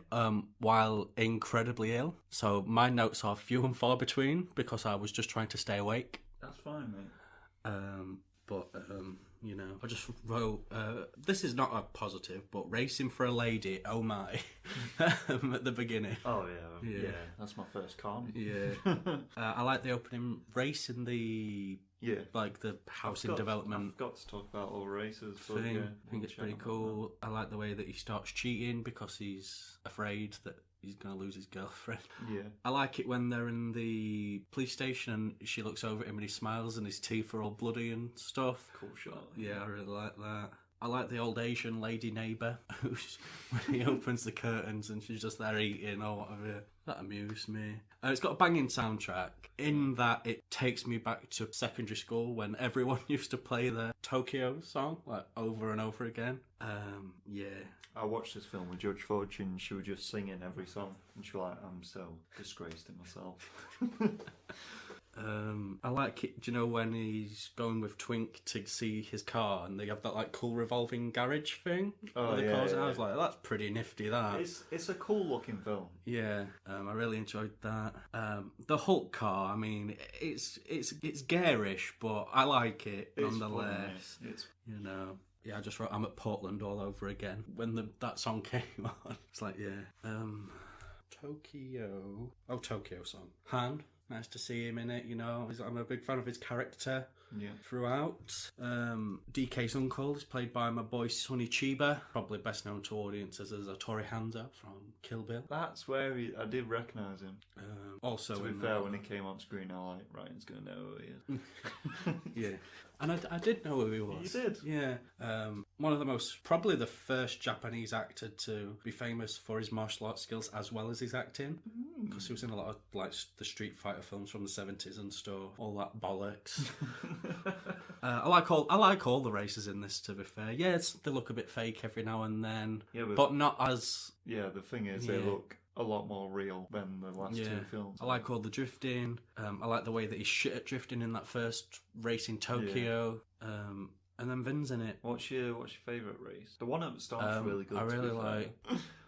while incredibly ill. So my notes are few and far between because I was just trying to stay awake. That's fine, mate. But you know, I just wrote, this is not a positive, but racing for a lady, oh my, at the beginning. Oh, yeah. That's my first con. Yeah. I like the opening race in the... Yeah. Like the housing development. I've got to talk about all races. But thing. yeah, I think it's pretty cool. I like the way that he starts cheating because he's afraid that he's going to lose his girlfriend. Yeah. I like it when they're in the police station and she looks over at him and he smiles and his teeth are all bloody and stuff. Cool shot. Yeah, I really like that. I like the old Asian lady neighbour who's when he opens the curtains and she's just there eating or whatever. That amused me. It's got a banging soundtrack in that it takes me back to secondary school when everyone used to play the Tokyo song like over and over again. Yeah. I watched this film with Judge Fortune. She was just singing every song and she was like, I'm so disgraced in myself. I like it, do you know, when he's going with Twink to see his car and they have that like cool revolving garage thing? Oh, the yeah, cars. yeah. I was like, that's pretty nifty, that. It's a cool looking film. Yeah, I really enjoyed that. The Hulk car, I mean, it's garish, but I like it nonetheless. It's you know. Yeah, I just wrote I'm at Portland all over again. When that song came on, it's like, yeah. Tokyo. Oh, Tokyo song. Han. Nice to see him in it, you know. I'm a big fan of his character throughout. DK's uncle is played by my boy Sonny Chiba, probably best known to audiences as Hattori Hanzo from Kill Bill. That's where I did recognise him. Also, to be fair, when he came on screen, I was like, Ryan's going to know who he is. Yeah. And I did know who he was. You did? Yeah. One of the probably the first Japanese actor to be famous for his martial arts skills as well as his acting. Because he was in a lot of like the Street Fighter films from the 70s and stuff. All that bollocks. I like all the races in this, to be fair. Yes, they look a bit fake every now and then. Yeah, but not as... Yeah, the thing is, they look a lot more real than the last 2 films. I like all the drifting. I like the way that he's shit at drifting in that first race in Tokyo. And then Vin's in it. What's your favourite race? The one at the start's really good. I really like...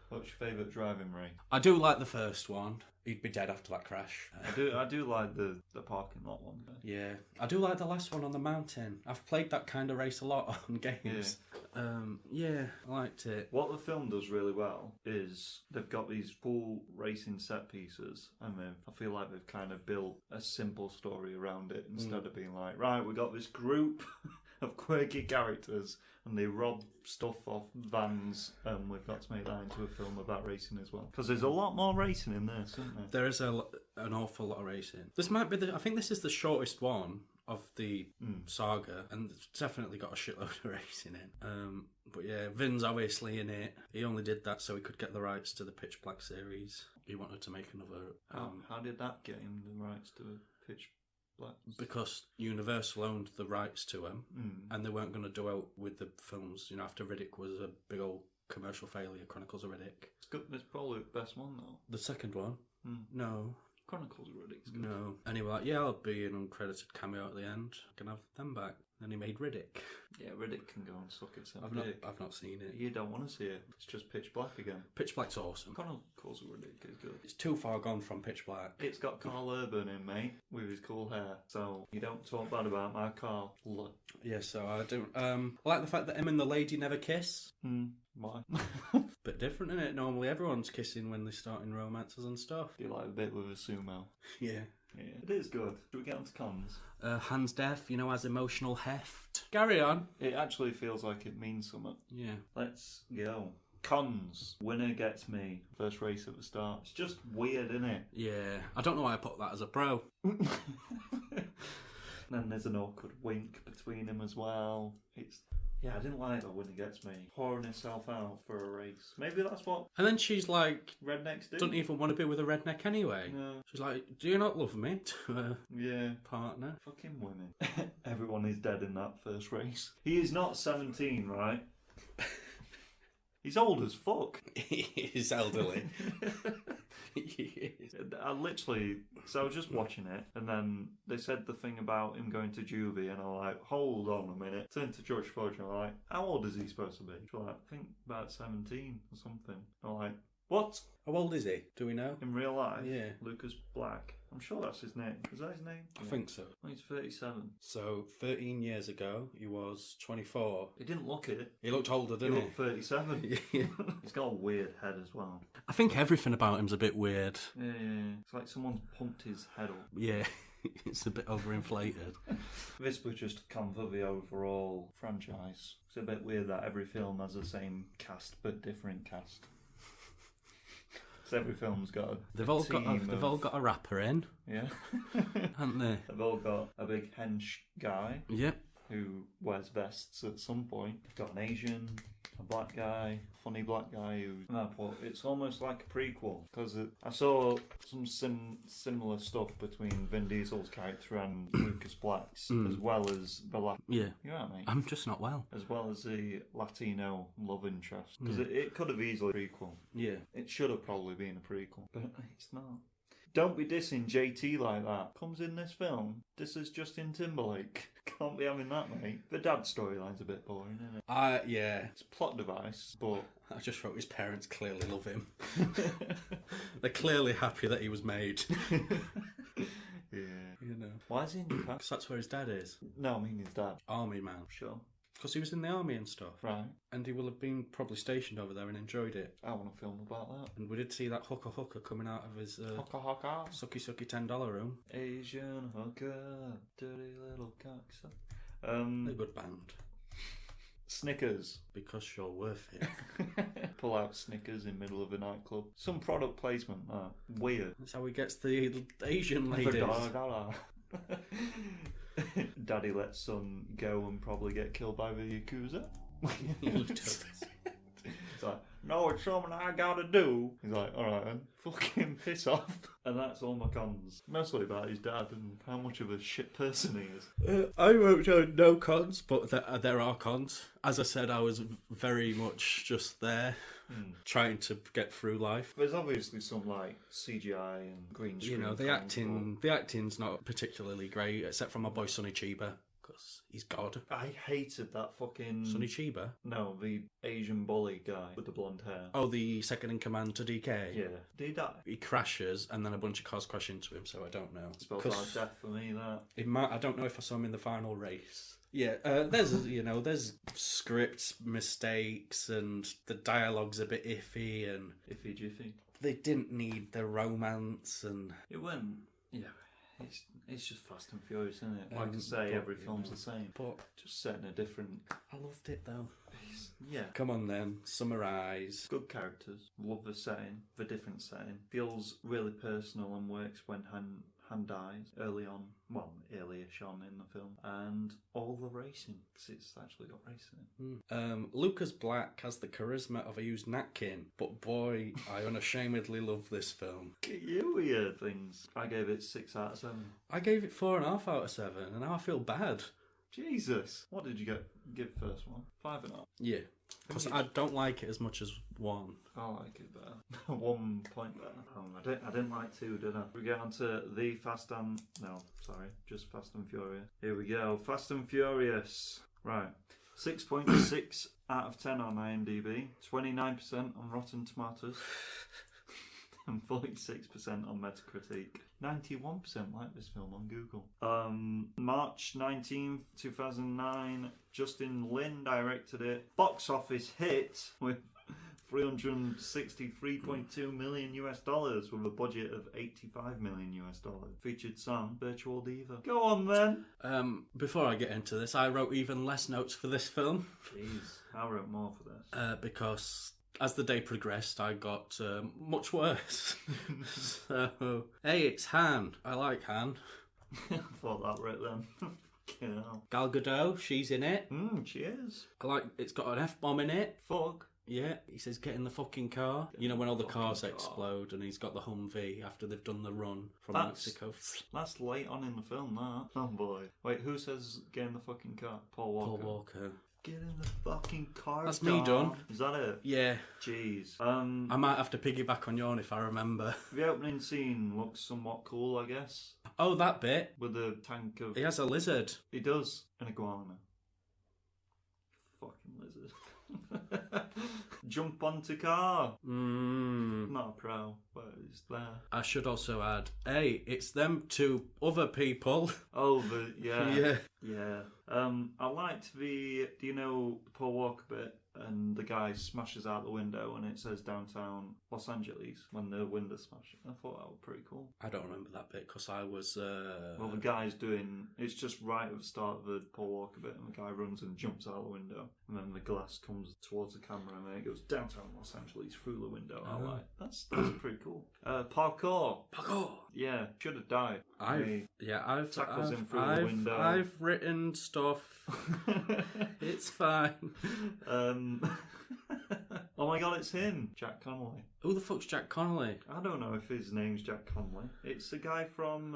What's your favourite driving race? I do like the first one. He'd be dead after that crash. I do like the parking lot one. Yeah. I do like the last one on the mountain. I've played that kind of race a lot on games. Yeah, I liked it. What the film does really well is they've got these cool racing set pieces and I feel like they've kind of built a simple story around it instead of being like, right, we got this group of quirky characters and they rob stuff off vans and we've got to make that into a film about racing as well. Because there's a lot more racing in this, isn't there? There is an awful lot of racing. This might be I think this is the shortest one of the saga, and it's definitely got a shitload of racing in. But yeah, Vin's obviously in it. He only did that so he could get the rights to the Pitch Black series. He wanted to make another... How did that get him the rights to a Pitch Black? Because Universal owned the rights to him, and they weren't going to do out with the films. You know, after Riddick was a big old commercial failure, Chronicles of Riddick. It's good. It's probably the best one though. The second one? No. Chronicles of Riddick's good. No. Anyway, yeah, I'll be an uncredited cameo at the end. Can have them back. Then he made Riddick. Yeah, Riddick can go and suck itself. I've not seen it. You don't want to see it. It's just Pitch Black again. Pitch Black's awesome. Chronicles of Riddick is good. It's too far gone from Pitch Black. It's got Carl Urban in, mate, with his cool hair. So you don't talk bad about my Carl. Yeah, so I don't... I like the fact that him and the lady never kiss. Why? Bit different, isn't it? Normally everyone's kissing when they're starting romances and stuff. Do you like a bit with a sumo? Yeah. Yeah, it is good. Should we get on to cons? Hands deaf, has emotional heft. Carry on. It actually feels like it means something. Yeah. Let's go. Cons. Winner gets me. First race at the start. It's just weird, isn't it? Yeah. I don't know why I put that as a pro. Then there's an awkward wink between them as well. I didn't like that Winner Gets Me. Pouring herself out for a race. Maybe that's what And then she's like, rednecks do. doesn't even want to be with a redneck anyway. No. She's like, do you not love me? To her Yeah. partner. Fucking women. Everyone is dead in that first race. He is not 17, right? He's old as fuck. He is elderly. He is. I was just watching it, and then they said the thing about him going to juvie, and I'm like, hold on a minute. Turned to George Floyd, and I'm like, how old is he supposed to be? She's like, I think about 17 or something. I'm like, what? How old is he? Do we know? In real life? Yeah. Lucas Black. I'm sure that's his name. Is that his name? I think so. Well, he's 37. So, 13 years ago, he was 24. He didn't look it. He looked older, He didn't looked 37. he? He's got a weird head as well. I think everything about him's a bit weird. Yeah. It's like someone's pumped his head up. Yeah, it's a bit overinflated. This was just come for the overall franchise. It's a bit weird that every film has the same cast but different cast. So every film's got a They've all got a rapper in, yeah. haven't they? They've all got a big hench guy Yep. who wears vests at some point. You've got an Asian, a black guy, funny black guy who... It's almost like a prequel, because I saw some similar stuff between Vin Diesel's character and Lucas Black's, as well as the... Yeah. You know what I mean? I'm just not well. As well as the Latino love interest. Because it could have easily been a prequel. Yeah. It should have probably been a prequel, but it's not. Don't be dissing JT like that. Comes in this film. This is Justin Timberlake. Can't be having that, mate. The dad storyline's a bit boring, isn't it? Yeah. It's a plot device, but... I just wrote his parents clearly love him. They're clearly happy that he was made. Yeah. Why is he in Japan? Because that's where his dad is. No, I mean his dad. Army man. Sure. Because he was in the army and stuff. Right. And he will have been probably stationed over there and enjoyed it. I want to film about that. And we did see that hooker coming out of his Hooker. sucky $10 room. Asian hooker, dirty little cocksucker. A good band. Snickers. Because you're worth it. Pull out Snickers in middle of a nightclub. Some product placement, weird. That's how he gets the Asian ladies. Daddy lets son go and probably get killed by the Yakuza. He's like, no, it's something I gotta do. He's like, alright then, fucking piss off. And that's all my cons. Mostly about his dad and how much of a shit person he is. I wrote down no cons, but there are cons. As I said, I was very much just there, trying to get through life. There's obviously some like CGI and green screen. The acting's not particularly great, except for my boy Sonny Chiba, because he's God. I hated that fucking... Sonny Chiba? No, the Asian bully guy with the blonde hair. Oh, the second in command to DK? Yeah. Did he die? He crashes, and then a bunch of cars crash into him, so I don't know. Spells out death for me, that. I don't know if I saw him in the final race. Yeah, there's script mistakes, and the dialogue's a bit iffy, and... Iffy jiffy. They didn't need the romance, and... It went... Yeah. It's just Fast and Furious, isn't it? Like I say, every film's the same. But just set in a different... I loved it, though. Yeah. Come on, then. Summarise. Good characters. Love the setting. The different setting. Feels really personal and works when Han dies early on. Well, early-ish on in the film. And all the racing. Because it's actually got racing in it. Lucas Black has the charisma of a used napkin. But boy, I unashamedly love this film. Get you weird things. I gave it 6 out of 7. I gave it 4.5 out of 7, and now I feel bad. Jesus. What did you give first one? 5.5? Yeah. Because I don't like it as much as 1. I like it better. 1 point better. I didn't like 2, did I? We get on to just Fast and Furious. Here we go. Fast and Furious. Right. 6.6 out of 10 on IMDb. 29% on Rotten Tomatoes. And 46% on Metacritic. 91% like this film on Google. March 19th, 2009. Justin Lin directed it. Box office hit with $363.2 million US dollars with a budget of $85 million US dollars. Featured song Virtual Diva. Go on then. Before I get into this, I wrote even less notes for this film. Jeez, I wrote more for this. Because as the day progressed, I got much worse. So, hey, it's Han. I like Han. I thought that right then. Fucking hell. Gal Gadot, she's in it. She is. I like. It's got an F-bomb in it. Fuck. Yeah, he says get in the fucking car. You know when all the cars Fucking car. explode and he's got the Humvee after they've done the run from That's- Mexico. That's late on in the film, that. Oh boy. Wait, who says get in the fucking car? Paul Walker. Paul Walker. Get in the fucking car. That's me done. Is that it? Yeah, Jeez. I might have to piggyback on yours if I remember. The opening scene looks somewhat cool, I guess. Oh, that bit. With a tank of... He has a lizard. He does. An iguana. Fucking lizard. Jump onto car. Not a pro, but it's there. I should also add, hey, it's them two other people. Oh, yeah. Yeah. I liked the, do you know the Paul Walker bit? And the guy smashes out the window and it says downtown Los Angeles when the window smashed. I thought that was pretty cool. I don't remember that bit because I was... Well, the guy's doing... It's just right at the start of the Paul Walker bit and the guy runs and jumps out the window. And then the glass comes towards the camera and then it goes downtown Los Angeles through the window. I like that's pretty cool. Parkour. Yeah, should have died. I've tackles him through the window. I've written stuff. It's fine. Oh my god, it's him, Jack Connolly. Who the fuck's Jack Connolly? I don't know if his name's Jack Connolly. It's the guy from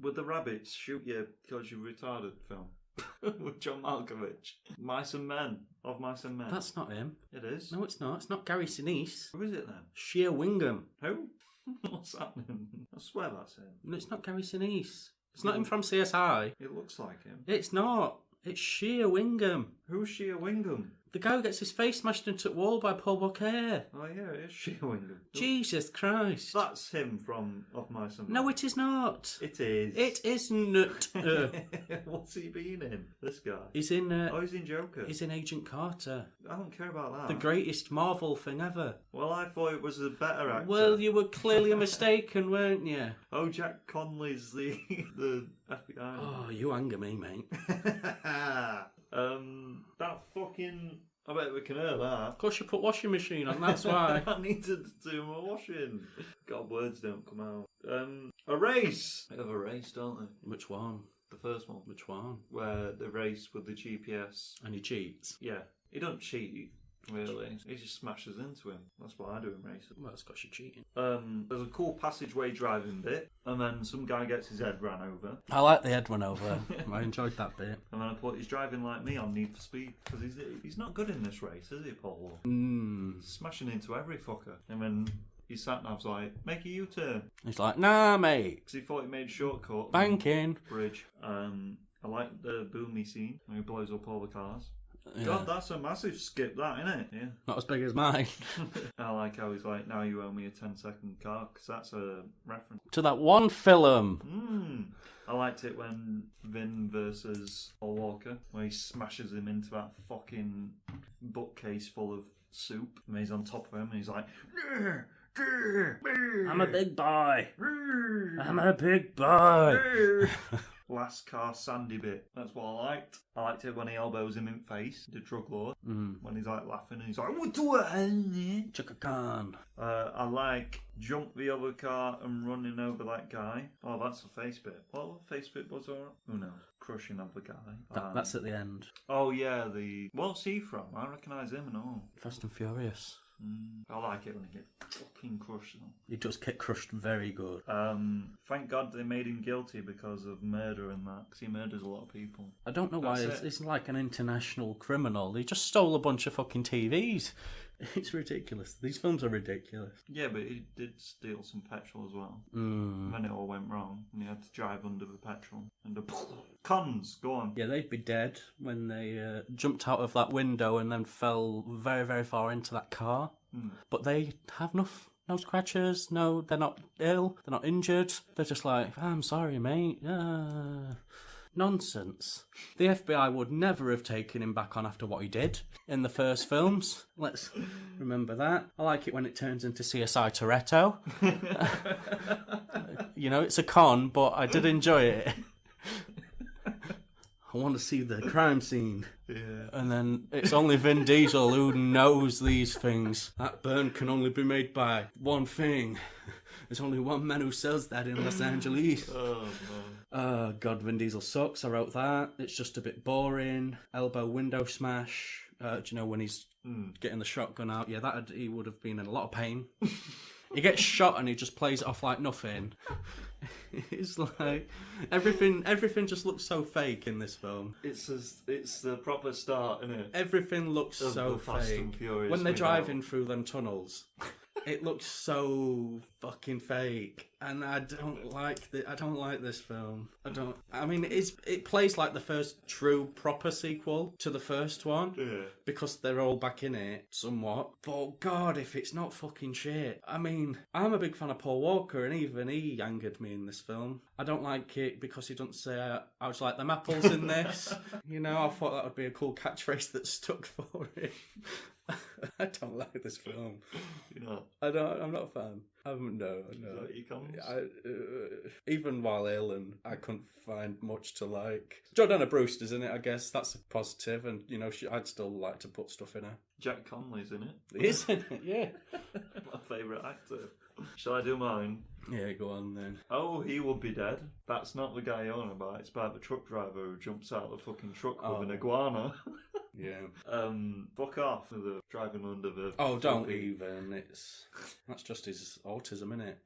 with the rabbits shoot you because you're retarded film. With John Malkovich. Mice and Men. Of Mice and Men. That's not him. It is. No, it's not. It's not Gary Sinise. Who is it then? Sheer Wingham. Who? What's happening? I swear that's him. No, it's not Gary Sinise. It's not him from CSI. It looks like him. It's not. It's Sheer Wingham. Who's Sheer Wingham? The guy who gets his face smashed into the wall by Paul Walker. Oh yeah, it is Sheer Wingham. Jesus Christ. That's him from Of Mice and Men. No, it is not. It is. It isn't. What's he been in? This guy. He's in. He's in Joker. He's in Agent Carter. I don't care about that. The greatest Marvel thing ever. Well, I thought it was a better actor. Well, you were clearly mistaken, weren't you? Oh, Jack Conley's the FBI. Oh, you anger me, mate. That fucking... I bet we can hear that. Of course you put washing machine on, that's why. I need to do my washing. God, words don't come out. A race. They have a race, don't they? Which one? The first one. Which one? Where they race with the GPS. And he cheats. Yeah. He don't cheat, really. He just smashes into him. That's what I do in races. Well, it's because you're cheating. There's a cool passageway driving bit, and then some guy gets his head ran over. I like the head one over. I enjoyed that bit. And then I thought he's driving like me on Need for Speed, because he's not good in this race, is he, Paul? He's smashing into every fucker. And then his sat-nav's like, make a U-turn. He's like, nah, mate. Because he thought he made a shortcut. Banking. Bridge. I like the boomy scene, where he blows up all the cars. Yeah. God, that's a massive skip, that, isn't it? Yeah. Not as big as mine. I like how he's like, now you owe me a 10-second car, because that's a reference. To that one film. I liked it when Vin versus Paul Walker, where he smashes him into that fucking bookcase full of soup, and he's on top of him, and he's like, I'm a big boy. I'm a big boy. Last car sandy bit. That's what I liked. I liked it when he elbows him in face, the drug lord. When he's like laughing and he's like, what do I? Chaka Khan. I like jump the other car and running over that guy. Oh, that's a face bit. What face bit was alright? Who knows? Crushing of the guy. That's at the end. Oh yeah, what's he from? I recognise him and all. Fast and Furious. I like it when he gets fucking crushed. He does get crushed very good. Thank God they made him guilty because of murder and that, because he murders a lot of people. I don't know why he's like an international criminal. He just stole a bunch of fucking TVs. It's ridiculous. These films are ridiculous. Yeah, but he did steal some petrol as well. And then it all went wrong, and he had to drive under the petrol. And the cons, go on. Yeah, they'd be dead when they jumped out of that window and then fell very, very far into that car. But they have no scratches, no, they're not ill, they're not injured. They're just like, I'm sorry, mate. Nonsense. The FBI would never have taken him back on after what he did in the first films. Let's remember that. I like it when it turns into CSI Toretto. You know, it's a con, but I did enjoy it. I want to see the crime scene. Yeah. And then it's only Vin Diesel who knows these things. That burn can only be made by one thing. There's only one man who sells that in Los Angeles. Oh, man. God, Vin Diesel sucks. I wrote that. It's just a bit boring. Elbow window smash. Do you know when he's getting the shotgun out? Yeah, he would have been in a lot of pain. He gets shot and he just plays it off like nothing. It's like everything just looks so fake in this film. It's the proper start, isn't it? Everything looks Of so the Fast fake. and Furious When they're without- driving through them tunnels, it looks so fucking fake, and I don't like this film. I mean, it plays like the first true proper sequel to the first one. Yeah. Because they're all back in it somewhat. But God, if it's not fucking shit. I mean, I'm a big fan of Paul Walker, and even he angered me in this film. I don't like it because he doesn't say I was like them apples in this. You know, I thought that would be a cool catchphrase that stuck for it. I don't like this film. You know, I'm not a fan. No. you comments? Even while ill, and I couldn't find much to like. Jordana Brewster's in it, I guess. That's a positive, and you know, I'd still like to put stuff in her. Jack Conley's in it. He is in it, yeah. My favourite actor. Shall I do mine? Yeah, go on then. Oh, he would be dead. That's not the guy you're on about. It's about the truck driver who jumps out of the fucking truck with an iguana. Yeah. Fuck off with the driving under the... Oh, don't even. That's just his autism, innit?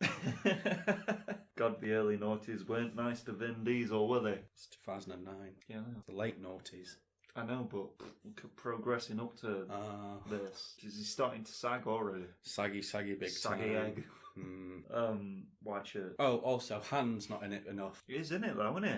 God, the early noughties weren't nice to Vin Diesel, were they? It's 2009. Yeah, I know. The late noughties. I know, but progressing up to this, is he starting to sag already? Saggy big Saggy time. egg. White shirt. Oh, also, Han's not in it enough. He's in it though, isn't he?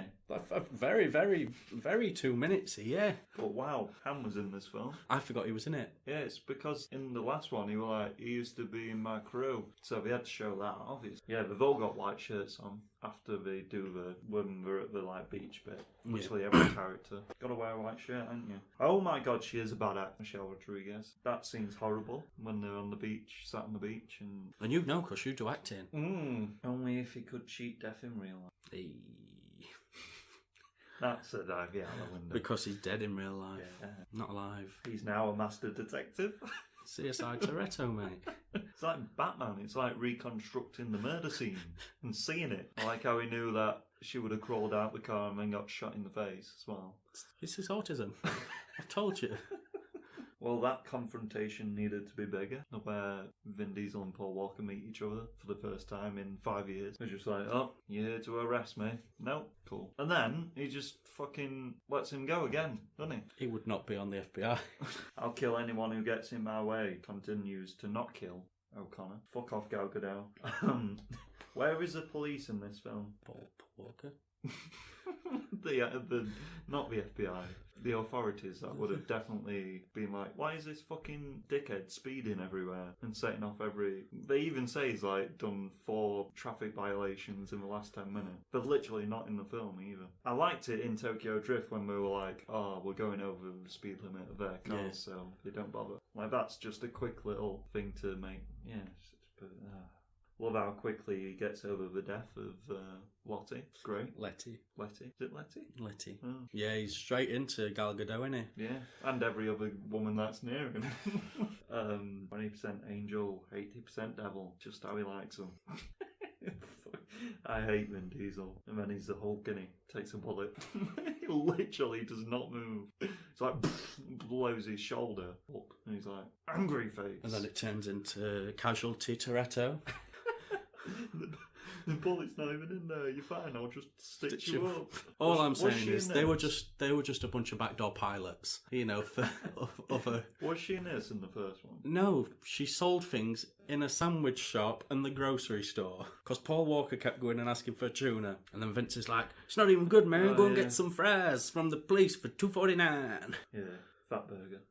Very, very, very 2 minutes, yeah. But wow, Han was in this film. I forgot he was in it. Yeah, it's because in the last one, he used to be in my crew, so they had to show that, obviously. Yeah, they've all got white shirts on after they do when we're at the beach bit. Literally every character. Gotta wear a white shirt, haven't you? Oh my God, she is a bad actor, Michelle Rodriguez. That scene's horrible when they're on the beach, sat on the beach, and you know, because you do acting. Only if he could cheat death in real life. That's a dive out the window. Because he's dead in real life. Yeah. Not alive. He's now a master detective. CSI Toretto, mate. It's like Batman. It's like reconstructing the murder scene and seeing it. I like how he knew that she would have crawled out the car and then got shot in the face as well. It's his autism. I've told you. Well, that confrontation needed to be bigger, where Vin Diesel and Paul Walker meet each other for the first time in 5 years. They're just like, oh, you're here to arrest me? No, cool. And then he just fucking lets him go again, doesn't he? He would not be on the FBI. I'll kill anyone who gets in my way. Continues to not kill O'Connor. Fuck off, Gal Gadot. Where is the police in this film? Paul Walker? Not the FBI. The authorities that would have definitely been like, why is this fucking dickhead speeding everywhere and setting off They even say he's like done 4 traffic violations in the last 10 minutes. But literally not in the film either. I liked it in Tokyo Drift when we were like, oh, we're going over the speed limit of their cars, so they don't bother. Like, that's just a quick little thing to make. Yeah, love how quickly he gets over the death of Lottie. It's great. Letty. Is it Letty? Letty. Oh. Yeah, he's straight into Gal Gadot, isn't he? Yeah, and every other woman that's near him. 20% angel, 80% devil. Just how he likes them. I hate Vin Diesel. And then he's the Hulk, and he takes a bullet. He literally does not move. It's like blows his shoulder up, and he's like, angry face. And then it turns into Casualty Toretto. The bullet's not even in there. You're fine. I'll just stitch you up. All I'm saying is they were just a bunch of backdoor pilots, you know, for other. Was she in this in the first one? No, she sold things in a sandwich shop and the grocery store. Because Paul Walker kept going and asking for a tuna, and then Vince is like, "It's not even good, man. Go and get some fries from the police for $2.49." Yeah, fat burger.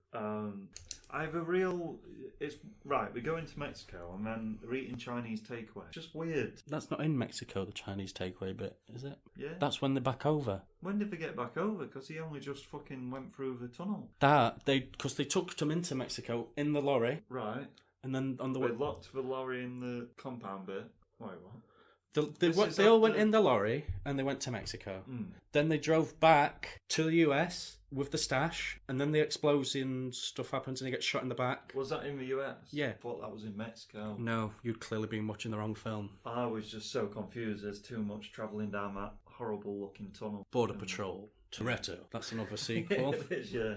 I have a real... It's right, we go into Mexico and then we're eating Chinese takeaway. Just weird. That's not in Mexico, the Chinese takeaway bit, is it? Yeah. That's when they're back over. When did they get back over? Because he only just fucking went through the tunnel. Because they took them into Mexico in the lorry, Right. and then on the They way... locked the lorry in the compound bit. Wait, what? They all went in the lorry and they went to Mexico. Then they drove back to the US with the stash, and then the explosion stuff happens and he gets shot in the back. Was that in the US? Yeah. I thought that was in Mexico. No, you'd clearly been watching the wrong film. I was just so confused. There's too much travelling down that horrible looking tunnel. Border Patrol. Toretto. That's another sequel. It is, yeah.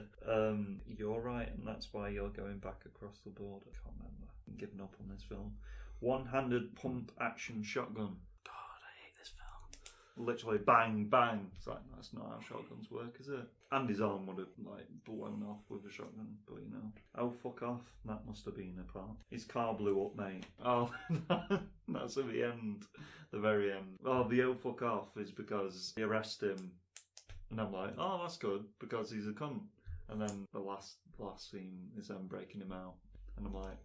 You're right, and that's why you're going back across the border. Can't remember. I'm giving up on this film. One-handed pump action shotgun. God, I hate this film. Literally bang, bang. It's like, that's not how shotguns work, is it? Andy's arm would have, like, blown off with a shotgun, but you know. Oh, fuck off. That must have been a part. His car blew up, mate. Oh, that's at the end. The very end. Oh, the oh, fuck off is because they arrest him. And I'm like, oh, that's good, because he's a cunt. And then the last scene is them breaking him out. And I'm like,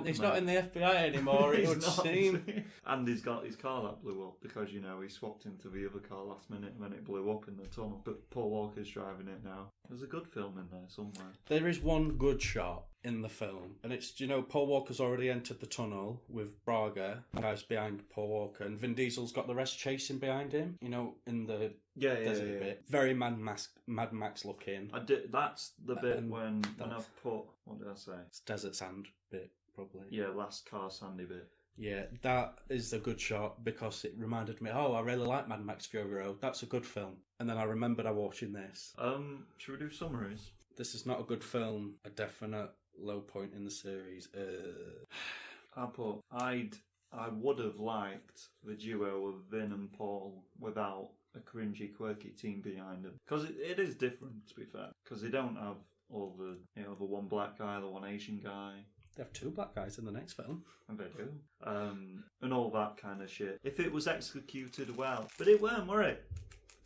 he's not in the FBI anymore, it would seem. And he's got his car that blew up because, you know, he swapped into the other car last minute and then it blew up in the tunnel. But Paul Walker's driving it now. There's a good film in there somewhere. There is one good shot in the film, and it's, you know, Paul Walker's already entered the tunnel with Braga, the guy's behind Paul Walker, and Vin Diesel's got the rest chasing behind him, you know, in the desert bit. Very Mad Max looking. That's the bit And when I've put, what did I say? It's desert sand bit, probably. Yeah, last car sandy bit. Yeah, that is a good shot because it reminded me, oh, I really like Mad Max Fury Road. That's a good film. And then I remembered I watching this. Should we do summaries? This is not a good film. A definite low point in the series. I would have liked the duo of Vin and Paul without a cringy, quirky team behind them. Because it is different, to be fair. Because they don't have all the, you know, the one black guy, the one Asian guy. They have two black guys in the next film. And they do. And all that kind of shit. If it was executed well. But it weren't, were it?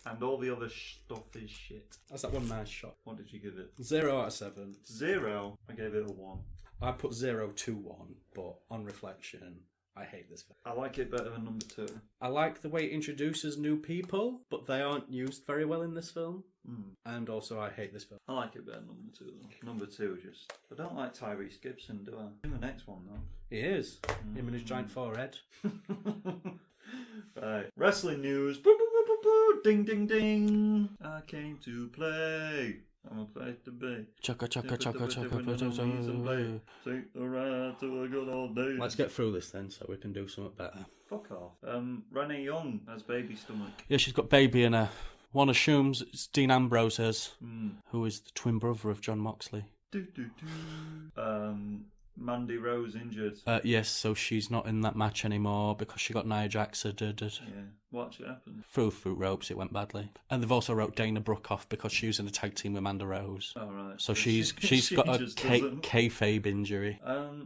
And all the other stuff is shit. That's that one nice shot. What did you give it? 0 out of 7. 0? I gave it a 1. I put 0 to 1, but on reflection, I hate this film. I like it better than number 2. I like the way it introduces new people, but they aren't used very well in this film. And also, I hate this film. I like it better than number 2, though. Number 2, just... I don't like Tyrese Gibson, do I? In the next one, though. He is. Him and his giant forehead. Right. Wrestling news. Boo, boo, boo, boo, boo. Ding, ding, ding. I came to play. I'm a place to be. Chaka, chaka, chaka, chaka, Take the ride to a good old days. Let's get through this then, so we can do something better. Fuck off. Renee Young has baby stomach. Yeah, she's got baby in her. One assumes it's Dean Ambrose, who is the twin brother of John Moxley. Mandy Rose injured. Yes, so she's not in that match anymore because she got Nia Jax. Yeah. What actually happened? Through fruit ropes, it went badly. And they've also wrote Dana Brooke off because she was in a tag team with Amanda Rose. Oh, right. So she's got a kayfabe injury.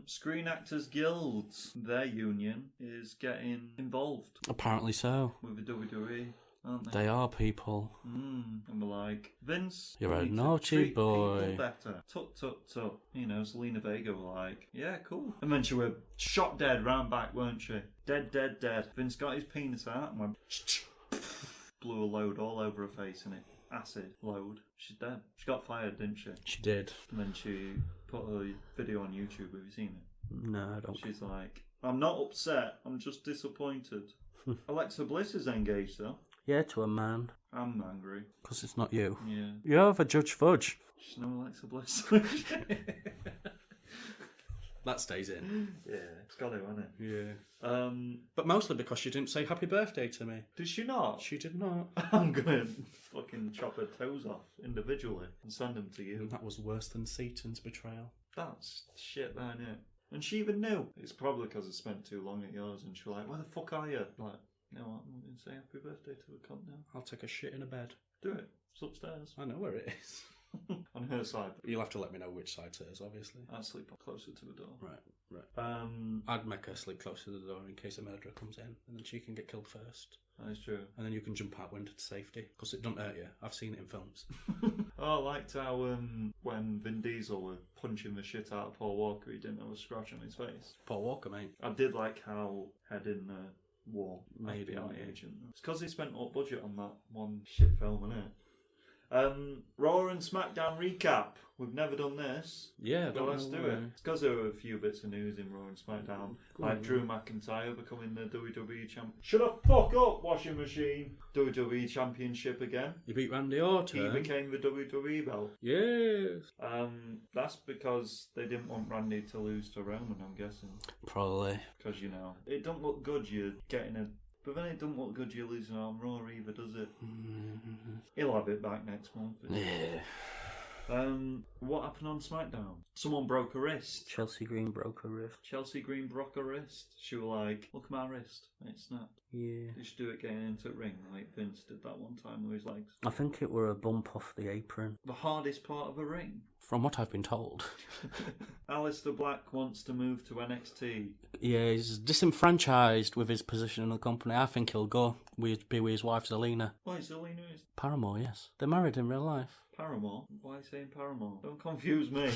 Screen Actors Guild, their union, is getting involved. Apparently so. With the WWE. Aren't they? They are people. And we're like, Vince, You're a you need to naughty treat boy. people better. Tut, tut, tut. You know, Selena Vega were like, yeah, cool. And then she were shot dead round back, weren't she? Dead, dead, dead. Vince got his penis out and went, blew a load all over her face in it. Acid load. She's dead. She got fired, didn't she? She did. And then she put a video on YouTube. Have you seen it? No, I don't. She's like, I'm not upset. I'm just disappointed. Alexa Bliss is engaged, though. Yeah, to a man. I'm angry. Because it's not you. Yeah. You're the Judge Fudge. She's no Alexa Bliss. That stays in. Yeah, it's got to, hasn't it? Yeah. But mostly because she didn't say happy birthday to me. Did she not? She did not. I'm gonna fucking chop her toes off individually and send them to you. That was worse than Satan's betrayal. That's shit, that, innit? And she even knew. It's probably because I spent too long at yours and she was like, where the fuck are you? Like, you know what, I'm going to say happy birthday to a cunt now. I'll take a shit in a bed. Do it. It's upstairs. I know where it is. On her side. You'll have to let me know which side it is, obviously. I sleep closer to the door. Right. I'd make her sleep close to the door in case a murderer comes in, and then she can get killed first. That is true. And then you can jump out window to safety, because it don't hurt you. I've seen it in films. Oh, I liked how when Vin Diesel were punching the shit out of Paul Walker, he didn't have a scratch on his face. Paul Walker, mate. I did like how Head in the War Made FBI him, yeah. agent. It's because they spent up budget on that one shit film, innit? Raw and SmackDown recap. We've never done this. Yeah, But let's do it. It's because there were a few bits of news in Raw and SmackDown. Like Drew McIntyre becoming the WWE champion. Shut the fuck up, washing machine! WWE Championship again. You beat Randy Orton. He became the WWE belt. Yes. That's because they didn't want Randy to lose to Roman, I'm guessing. Probably. Because, you know, it don't look good you're getting a... But then it don't look good you're losing on Raw either, does it? He'll have it back next month. Yeah. What happened on SmackDown? Someone broke a wrist. Chelsea Green broke her wrist. Chelsea Green broke a wrist. She was like, look at my wrist. And it snapped. Yeah. They should do it getting into the ring like Vince did that one time with his legs. I think it were a bump off the apron. The hardest part of a ring. From what I've been told. Aleister Black wants to move to NXT. Yeah, he's disenfranchised with his position in the company. I think he'll go be with his wife Zelina. Why is Zelina his Paramore, yes. They're married in real life. Paramore? Why are you saying Paramore? Don't confuse me.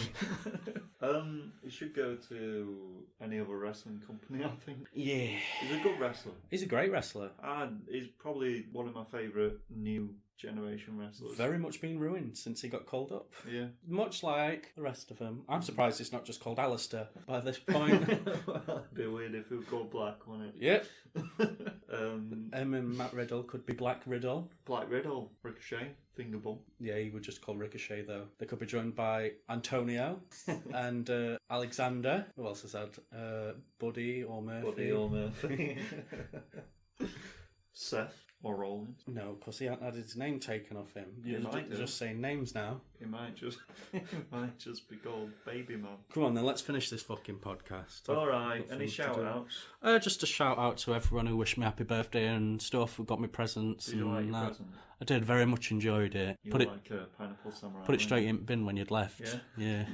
He should go to any other wrestling company, I think. Yeah. He's a good wrestler. He's a great wrestler. And he's probably one of my favourite new generation wrestlers. Very much been ruined since he got called up. Yeah. Much like the rest of them. I'm surprised it's not just called Alistair by this point. Well, it'd be weird if it was called Black, wouldn't it? Yep. And Matt Riddle could be Black Riddle. Black Riddle, Ricochet, Finger Bump. Yeah, he would just call Ricochet though. They could be joined by Antonio and Alexander. Who else has had? Buddy or Murphy? Buddy or Murphy. Seth or Rollins. No, because he hadn't had his name taken off him. You He's might do. just saying names now. He might just be called Baby Man. Come on then, let's finish this fucking podcast. Alright, Got any things to do. shout outs? Just a shout out to everyone who wished me happy birthday and stuff, who got me presents. Did you and like your that. present? I did, very much enjoyed it. You Put were it like a pineapple samurai. Put it straight in the bin when you'd left. Yeah? Yeah.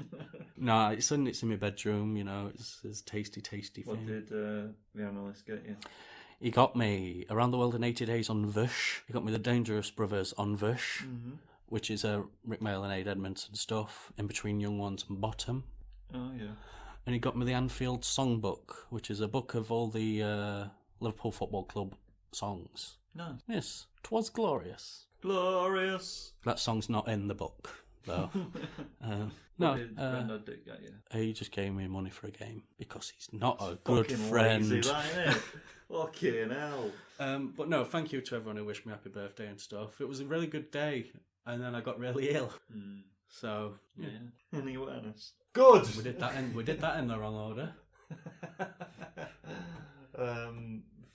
No, it's in my bedroom, you know, it's tasty What thing. did the analyst get you? He got me Around the World in 80 Days on Vush. He got me the Dangerous Brothers on Vush, which is Rick Mail and Aid Edmondson stuff, In Between Young Ones and Bottom. Oh, yeah. And he got me the Anfield Songbook, which is a book of all the Liverpool Football Club songs. Nice. Yes, 'twas glorious. Glorious. That song's not in the book, though. What No, did Bernard Dick get you? he just gave me money for a game because he's not a good Fucking friend. lazy, that, innit? Fucking hell. But no, thank you to everyone who wished me happy birthday and stuff. It was a really good day, and then I got really ill. So Yeah. Any awareness? Good. we did that in the wrong order.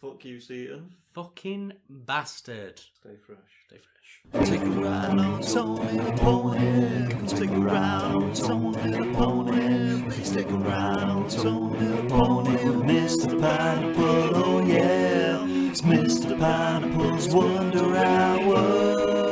Fuck you, Seaton. Fucking bastard. Stay fresh. Stay fresh. Take a ride on Tony the Pony. Come take a ride on Tony the Pony. Please take a ride on Tony the Pony with Mr. Pineapple. Oh yeah, it's Mr. Pineapple's Wonder Hour.